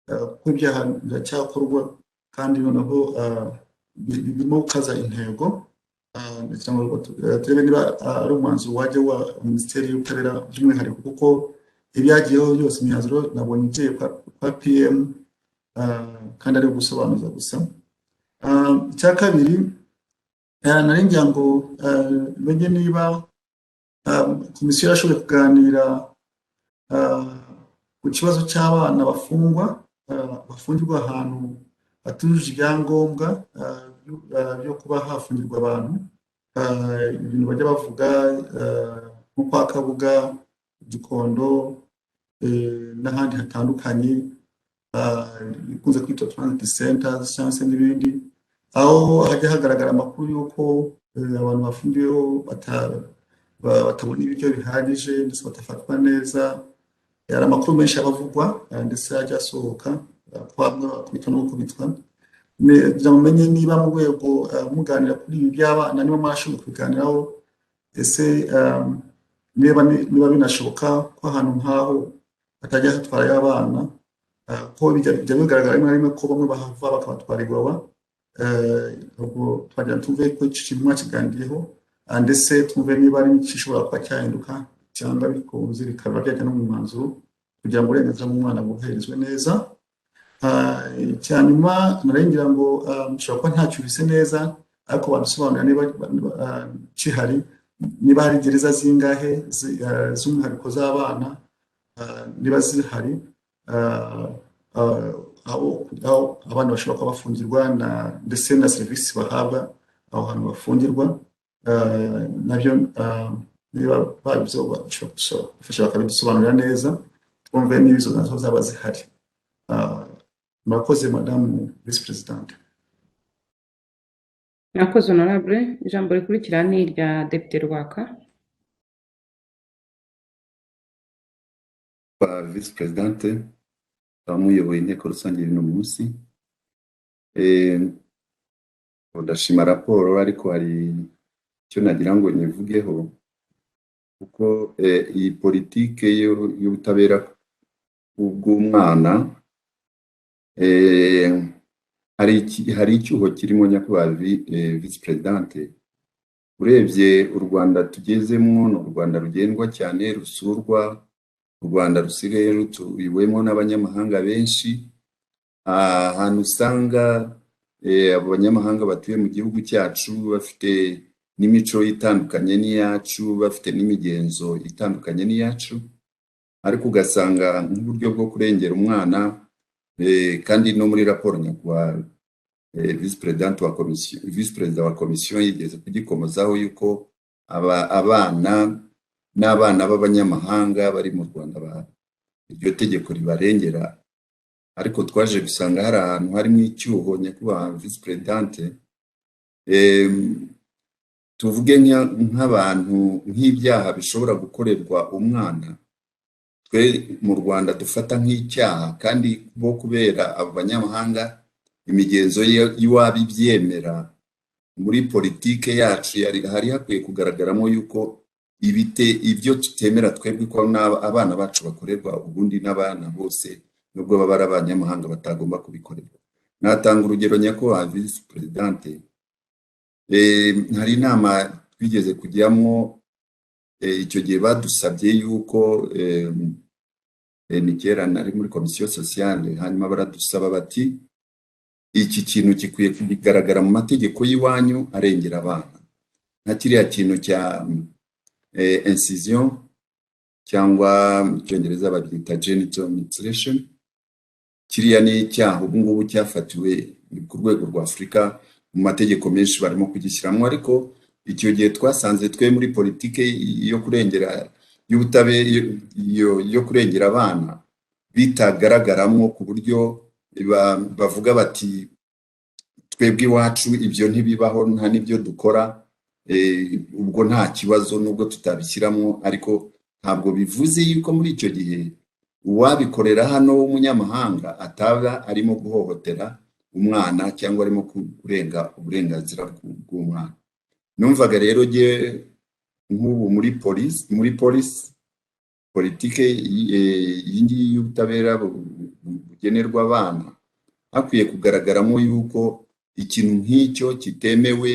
Speaker 4: kuko ibyaha biracyakorwa kandi noneho birimo gukaza intego. Ndetse ngo turebe niba ari umwanzuro wajya wa Minisiteri y'Ubutabera by'umwihariko, kuko ibyagiyeho byose imyanzuro nabonye igiye kwa PM, kandi ari gusobanuza gusa. Icya kabiri, nari ngira ngo menye niba komisiyo yarashoboye kuganira ku kibazo cy'abana bafungirwa ahantu hatujuje ibyangombwa byo kuba hafungirwa abantu, ibintu bajya bavuga nko kwa Kabuga, Gikondo, n'ahandi hatandukanye, bikunze kwitwa transit centers cyangwa se n'ibindi, aho hajya hagaragara amakuru y'uko abantu bafungiweho batabona ibiryo bihagije ndetse batafatwa neza. Hari amakuru menshi abavugwa ndetse ajya asohoka kwitwa no gukubitwa. Mumenye niba mu rwego muganira kuri ibi by'abana, niba mwashoboye kubiganiraho, ese niba binashoboka ko ahantu nk'aho batajya hatwara abana, ko bijya bigaragara rimwe na rimwe ko bamwe bahava bakabatwara Iwawa. Ubwo twagira tumve ko iki kintu mwakiganiriyeho, ndetse tumve niba ari iki gishobora kuba cyahinduka cyangwa bikunze bikaba byajya no mu mwanzuro kugira ngo uburenganzira bw'umwana bwubahirizwe neza. Icya nyuma ngira ngo mushobora kuba ntacyo bise neza ariko badusobanurira niba kihari, niba hari gereza zingahe z'umwihariko z'abana, niba zihari, aho abana bashobora kuba bafungirwa ndetse na serivisi bahabwa aho hantu bafungirwa, nabyo niba babifasha bakabidusobanurira neza twumve niba izo nazo zaba zihari. Murakoze Madamu Vice Presidente.
Speaker 1: Murakoze Honorable. Ijambo rikurikira ni irya Depite Rwaka.
Speaker 7: Vice Presidente abamuyoboye inteko rusange y'uno munsi, ndashima raporo ariko hari icyo nagira ngo nivugeho kuko iyi politike y'ubutabera bw'umwana hari icyuho kirimo nyakubahwa Vice Presidente. Urebye u Rwanda tugezemo ni u Rwanda rugendwa cyane, rusurwa, u Rwanda rusigaye rutuwemo n'abanyamahanga benshi, ahantu usanga abo banyamahanga batuye mu gihugu cyacu bafite n'imico itandukanye n'iyacu, bafite n'imigenzo itandukanye n'iyacu, ariko ugasanga nk'uburyo bwo kurengera umwana, kandi no muri raporo nyakubahwa Vice Perezida wa komisiyo yigeze kugikomozaho yuko abana n'abana b'abanyamahanga bari mu Rwanda iryo tegeko ribarengera, ariko twaje gusanga hari ahantu harimo icyuho nyakubahwa Vice Presidente. Tuvuge nk'abantu nk'ibyaha bishobora gukorerwa umwana, twe mu Rwanda dufata nk'icyaha, kandi bo kubera abo banyamahanga imigenzo y'iwabo ibyemera, muri politike yacu hari hakwiye kugaragaramo yuko ibyo tutemera twebwe ko abana bacu bakorerwa ubundi n'abana bose nubwo baba ari abanyamahanga batagomba kubikorerwa. Natanga urugero nyakubahwa Vice Presidente, hari inama twigeze kujyamo, icyo gihe badusabye yuko ni kera nari muri komisiyo sociale, hanyuma baradusaba bati iki kintu gikwiye kugaragara mu mategeko y'iwanyu arengera abana, nka kiriya kintu cya incision cyangwa mu cyongereza babyita genital mutilation. Kiriya ni icyaha ubu ngubu cyafatiwe ku rwego rwa Afurika, mu mategeko menshi barimo kugishyiramo, ariko icyo gihe twasanze twe muri politike yo kurengera y'ubutabera yo kurengera abana bitagaragaramo, ku buryo bavuga bati twebwe iwacu ibyo ntibibaho, nta n'ibyo dukora, ubwo nta kibazo nubwo tutabishyiramo, ariko ntabwo bivuze yuko muri icyo gihe uwabikorera hano w'umunyamahanga ataba arimo guhohotera umwana cyangwa arimo kurenga uburenganzira bw'umwana. Numvaga rero nk'ubu muri politike y'ingiyi y'ubutabera bugenerwa abana, hakwiye kugaragaramo yuko ikintu nk'icyo kitemewe,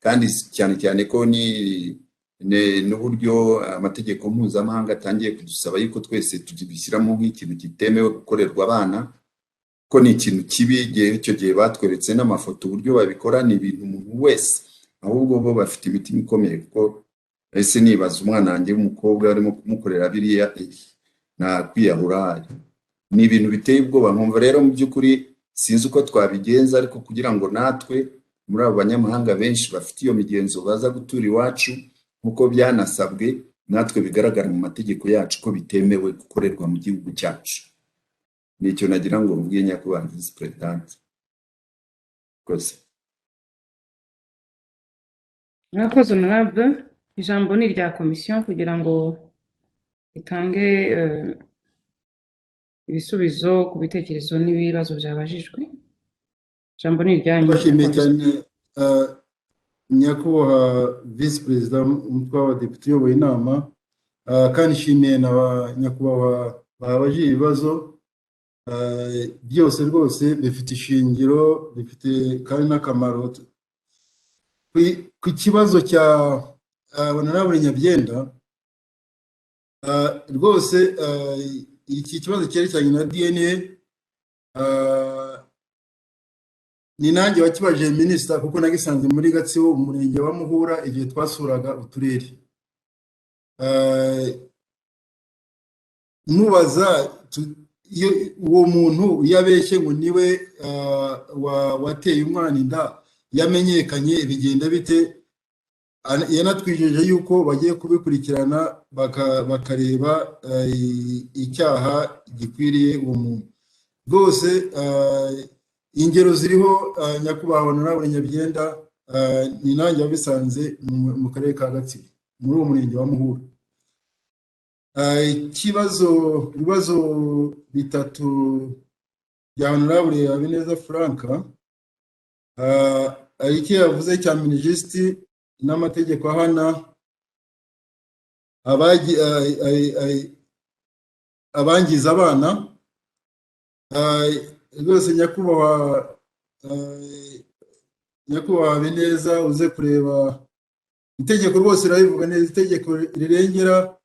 Speaker 7: kandi cyane cyane ko n'uburyo amategeko mpuzamahanga atangiye kudusaba yuko twese tubishyiramo nk'ikintu kitemewe gukorerwa abana, ko ni ikintu kibi. Icyo gihe batweretse n'amafoto uburyo babikora, ni ibintu umuntu wese, ahubwo bo bafite imitima ikomeye, kuko ese nibaza umwana wanjye w'umukobwa arimo kumukorera biriya nta kwiyahura, ni ibintu biteye ubwoba. Nkumva rero mu by'ukuri sinzi uko twabigenza, ariko kugira ngo natwe muri abo banyamahanga benshi bafite iyo migenzo baza gutura iwacu nk'uko byanasabwe, natwe bigaragara mu mategeko yacu ko bitemewe gukorerwa mu gihugu cyacu. Nicyo nagira ngo mvuge nyakubahwa Vice Presidente.
Speaker 1: Murakoze Honorable. Ijambo ni irya komisiyo kugira ngo itange ibisubizo ku bitekerezo n'ibibazo byabajijwe. Ijambo ni iryanyu.
Speaker 2: Bashimiye cyane nyakubahwa Vice President umutwe w'abadepite uyoboye inama, kandi nshimiye na nyakubahwa babajije ibibazo byose rwose bifite ishingiro, bifite kandi n'akamaro. Ku kibazo cya Honorable Nyabyenda, rwose iki kibazo cyerekeranye na DNA ni nanjye wakibajije minisita kuko nagisanze muri Gatsibo umurenge wa Muhura igihe twasuraga uturere. Mubaza uwo muntu yabeshye ngo niwe wateye umwana inda yamenyekanye bigenda bite, yanatwijeje yuko bagiye kubikurikirana bakareba icyaha gikwiriye uwo muntu. Rwose ingero ziriho nyakubahwa Honorable Nyabyenda, ni nanjye wabisanze mu karere ka Gatsibo muri uwo murenge wa Muhura. Ibibazo bitatu bya Honorable Habineza Frank, icyo yavuze cya minisitiri n'amategeko ahana abangiza abana. Rwose nyakubahwa Habineza uze kureba itegeko rwose rirabivuga neza, itegeko rirengera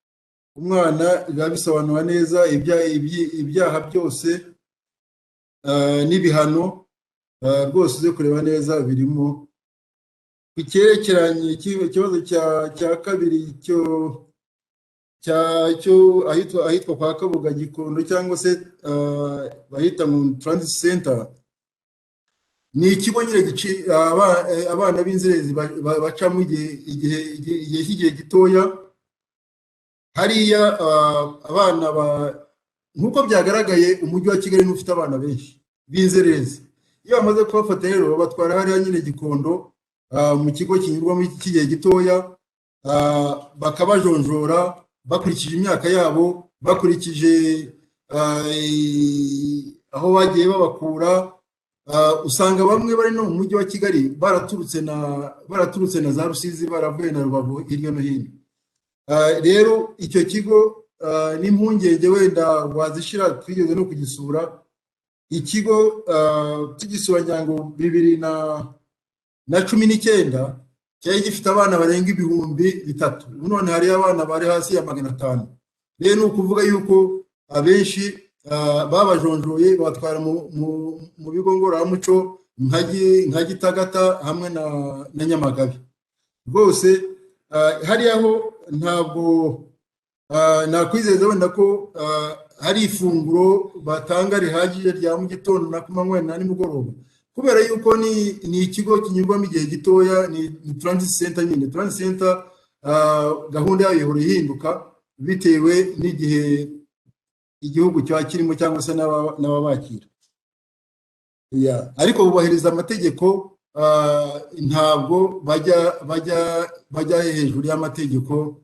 Speaker 2: umwana rirabisobanura neza ibyaha byose n'ibihano, rwose uze kureba neza birimo. Icyerekeranye ikibazo cya kabiri cyo ahitwa kwa Kabuga Gikondo cyangwa se bahita mu Transit Center, ni ikigo nyine abana b'inzererezi bacamo igihe gitoya. Hariya abana nk'uko byagaragaye umujyi wa Kigali n'ufite abana benshi b'inzererezi, iyo bamaze kubafata rero babatwara hariya nyine Gikondo mu kigo kinyurwamo cy'igihe gitoya, bakabajonjora bakurikije imyaka yabo, bakurikije aho bagiye babakura. Usanga bamwe bari no mu mujyi wa Kigali baraturutse na za Rusizi, baravuye na Rubavu, hirya no hino. Rero icyo kigo n'impungenge wenda wazishira, twigeze no kugisura ikigo tugisura nyango 2019, cyari gifite abana barenga 3,000. None hari abana bari hasi ya 500. Rero ni ukuvuga yuko abenshi babajonjoye batwara mu bigo ngororamuco nka Gitagata hamwe na Nyamagabe. Rwose hariya ho ntabwo nakwizeza wenda ko hari ifunguro batanga rihagije rya mu gitondo na kumanywa na nimugoroba, kubera yuko ni ikigo kinyurwamo igihe gitoya, ni Transit Center nyine. Transit Center gahunda yayo ihora ihinduka bitewe n'igihe igihugu cyaba kirimo cyangwa se n'ababakira. Ariko bubahiriza amategeko, ntabwo bajya hejuru y'amategeko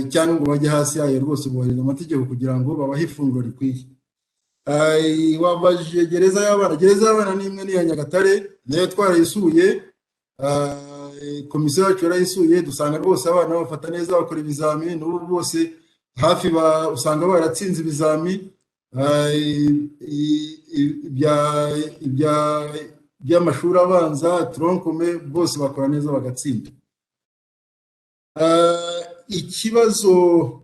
Speaker 2: cyangwa ngo bajye hasi yayo. Rwose bubahiriza amategeko kugira ngo babahe ifunguro rikwiye. Wabajije gereza y'abana ni imwe n'iya Nyagatare, nayo twarayisuye, komisiyo yacu yarayisuye, dusanga rwose abana bafata neza, bakora ibizamini, n'ubu bose hafi usanga baratsinze ibizami by'amashuri abanza, tronkome, bose bakora neza bagatsinda. Ikibazo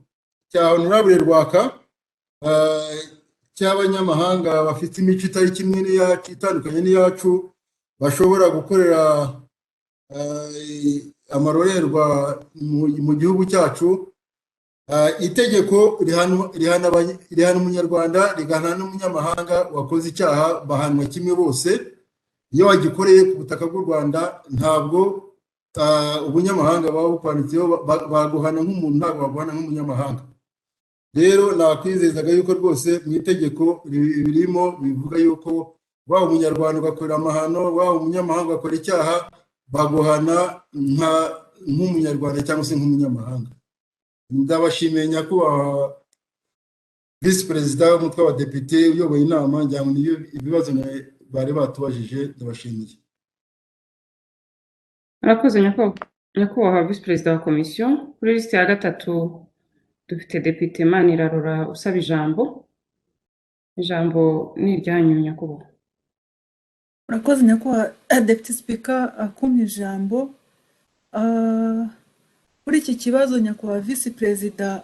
Speaker 2: cya Honorable Rwaka cy'abanyamahanga bafite imico itari kimwe n'iyacu, itandukanye n'iyacu, bashobora gukorera amarorerwa mu gihugu cyacu. Itegeko rihana umunyarwanda, rigahana n'umunyamahanga wakoze icyaha, bahanwa kimwe bose. Iyo wagikoreye ku butaka bw'u Rwanda, ntabwo ubunyamahanga baba bukwanditseho, baguhana nk'umuntu, ntabwo baguhana nk'umunyamahanga. Rero nakwizezaga yuko rwose mu itegeko birimo bivuga yuko waba umunyarwanda ugakorera amahano, waba umunyamahanga ugakora icyaha, baguhana nk'umunyarwanda cyangwa se nk'umunyamahanga. Ndabashimiye nyakubahwa Visi Perezida w'umutwe w'abadepite uyoboye inama, ngira ngo niyo ibibazo bari batubajije. Ndabashimiye.
Speaker 1: Murakoze nyakubahwa Visi Perezida wa Komisiyo. Kuri lisite ya gatatu dufite Depite Manirarora usaba ijambo. Ijambo ni iryanyu nyakubahwa.
Speaker 8: Murakoze nyakubahwa Deputy Speaker akumpa ijambo. Kuri iki kibazo nyakubahwa Visi Perezida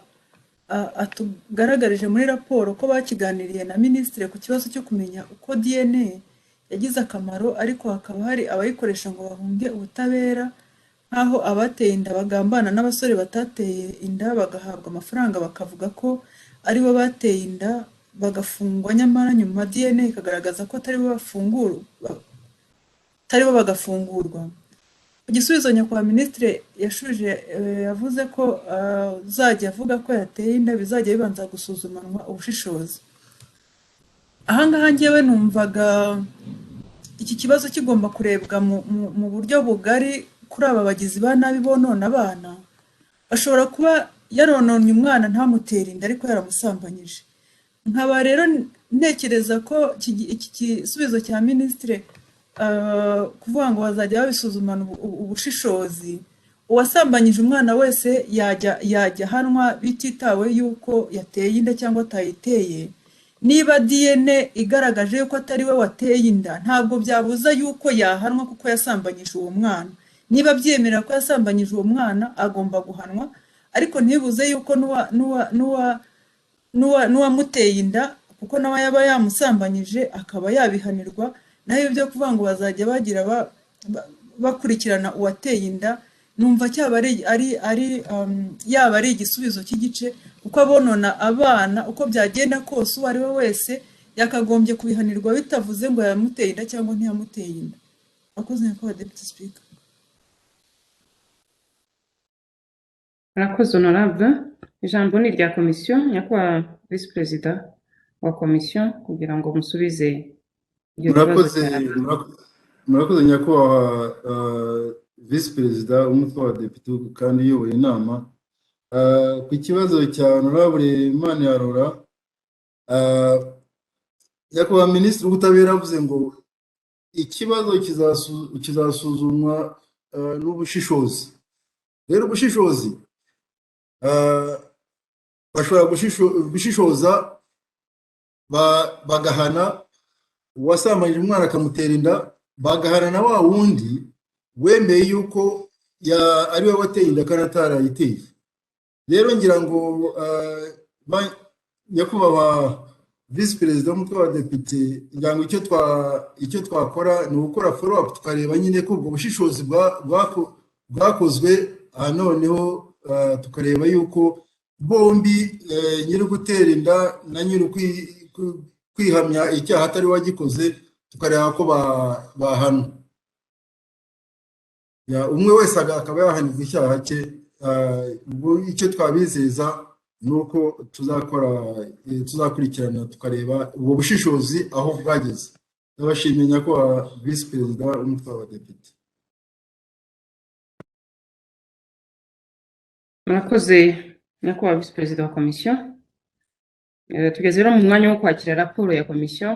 Speaker 8: atugaragarije muri raporo ko bakiganiriye na minisitiri ku kibazo cyo kumenya uko DNA yagize akamaro, ariko hakaba hari abayikoresha ngo bahunge ubutabera, nk'aho abateye inda bagambana n'abasore batateye inda bagahabwa amafaranga bakavuga ko ari bo bateye inda bagafungwa, nyamara nyuma DNA ikagaragaza ko atari bo bagafungurwa. Ku gisubizo nyakubahwa minisitiri yashubije yavuze ko azajya avuga ko yateye inda bizajya bibanza gusuzumanwa ubushishozi. Ahangaha njyewe numvaga iki kibazo kigomba kurebwa mu buryo bugari kuri aba bagizi ba nabi bonona abana. Ashobora kuba yarononnye umwana ntamutere inda ariko yaramusambanyije. Nkaba rero ntekereza ko iki gisubizo cya minisitiri kuvuga ngo bazajya babisuzumana ubushishozi, uwasambanyije umwana wese yajya ahanwa bititawe yuko yateye inda cyangwa atayiteye. Niba DNA igaragaje yuko atari we wateye inda, ntabwo byabuza yuko yahanwa kuko yasambanyije uwo mwana. Niba byemera ko yasambanyije uwo mwana agomba guhanwa, ariko ntibuze yuko n'uwamuteye inda kuko nawe yaba yamusambanyije akaba yabihanirwa. Naho ibyo kuvuga ngo bazajya bagira bakurikirana uwateye inda, numva cyaba yaba ari igisubizo cy'igice, kuko abonona abana uko byagenda kose uwo ari we wese yakagombye kubihanirwa, bitavuze ngo yamuteye inda cyangwa ntiyamuteye inda. Murakoze nyakubahwa Deputy Speaker.
Speaker 1: Murakoze honorable. Ijambo ni irya komisiyo, nyakubahwa Visi Perezida wa komisiyo, kugira ngo musubize
Speaker 2: murakoze nyakubahwa Visi Perezida w'umutwe wa Depite kandi uyoboye inama. Ku kibazo cya honorable Manirarora, nyakubahwa minisitiri w'ubutabera avuze ngo ikibazo kizasuzumwa n'ubushishozi. Rero ubushishozi bashobora gushishoza bagahana uwasambanyije umwana akamutera inda, bagahana na wa wundi wemeye yuko ari we wateye inda kandi atarayiteye. Rero ngira ngo nyakubahwa Visi Perezida w'umutwe wa Depite, ngira ngo icyo twakora ni ugukora follow up tukareba nyine ko ubwo bushishozi bwakozwe, noneho tukareba yuko bombi nyiri gutera inda na nyiri kwihamya icyaha atari wagikoze, tukareba ko bahanwa. Umwe wese akaba yahanirwa icyaha cye. Icyo twabizeza ni uko tuzakurikirana tukareba ubwo bushishozi aho bwageze. Ndabashimiye nyakubahwa Visi Perezida w'umutwe w'Abadepite.
Speaker 1: Murakoze nyakubahwa Visi Perezida wa komisiyo. Tugeze rero mu mwanya wo kwakira raporo ya komisiyo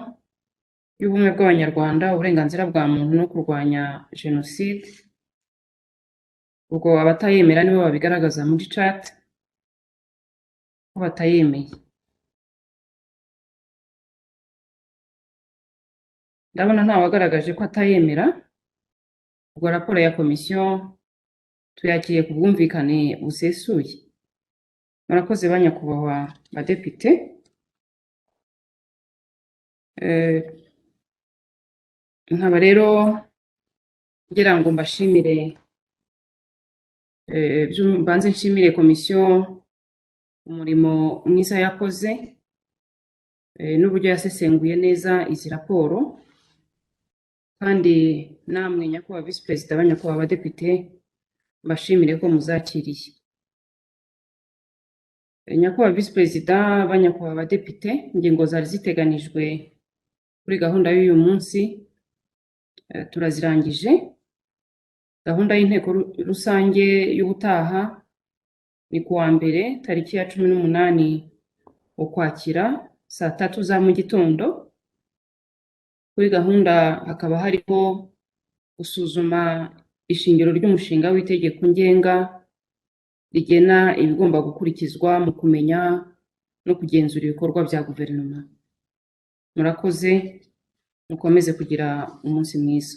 Speaker 1: y'ubumwe bw'Abanyarwanda, uburenganzira bwa muntu no kurwanya jenoside. Ubwo abatayemera nibo babigaragaza muri chat ko batayemeye. Ndabona nta wagaragaje ko atayemera. Ubwo raporo ya komisiyo tuyakiriye ku bwumvikane busesuye. Murakoze ba nyakubahwa badepite. Nkaba rero ngira ngo mbashimire, mbanze nshimire komisiyo umurimo mwiza yakoze n'uburyo yasesenguye neza izi raporo, kandi namwe nyakubahwa Visi Perezida banyakubahwa abadepite mbashimire ko muzakiriye. Nyakubahwa Visi Perezida banyakubahwa abadepite, ingingo zari ziteganijwe kuri gahunda y'uyu munsi turazirangije. Gahunda y'inteko rusange y'ubutaha ni kuwa mbere tariki ya 18 Ukwakira saa 3 za mu gitondo. Kuri gahunda hakaba hariho gusuzuma ishingiro ry'umushinga w'itegeko ngenga rigena ibigomba gukurikizwa mu kumenya no kugenzura ibikorwa bya guverinoma. Murakoze, mukomeze kugira umunsi mwiza.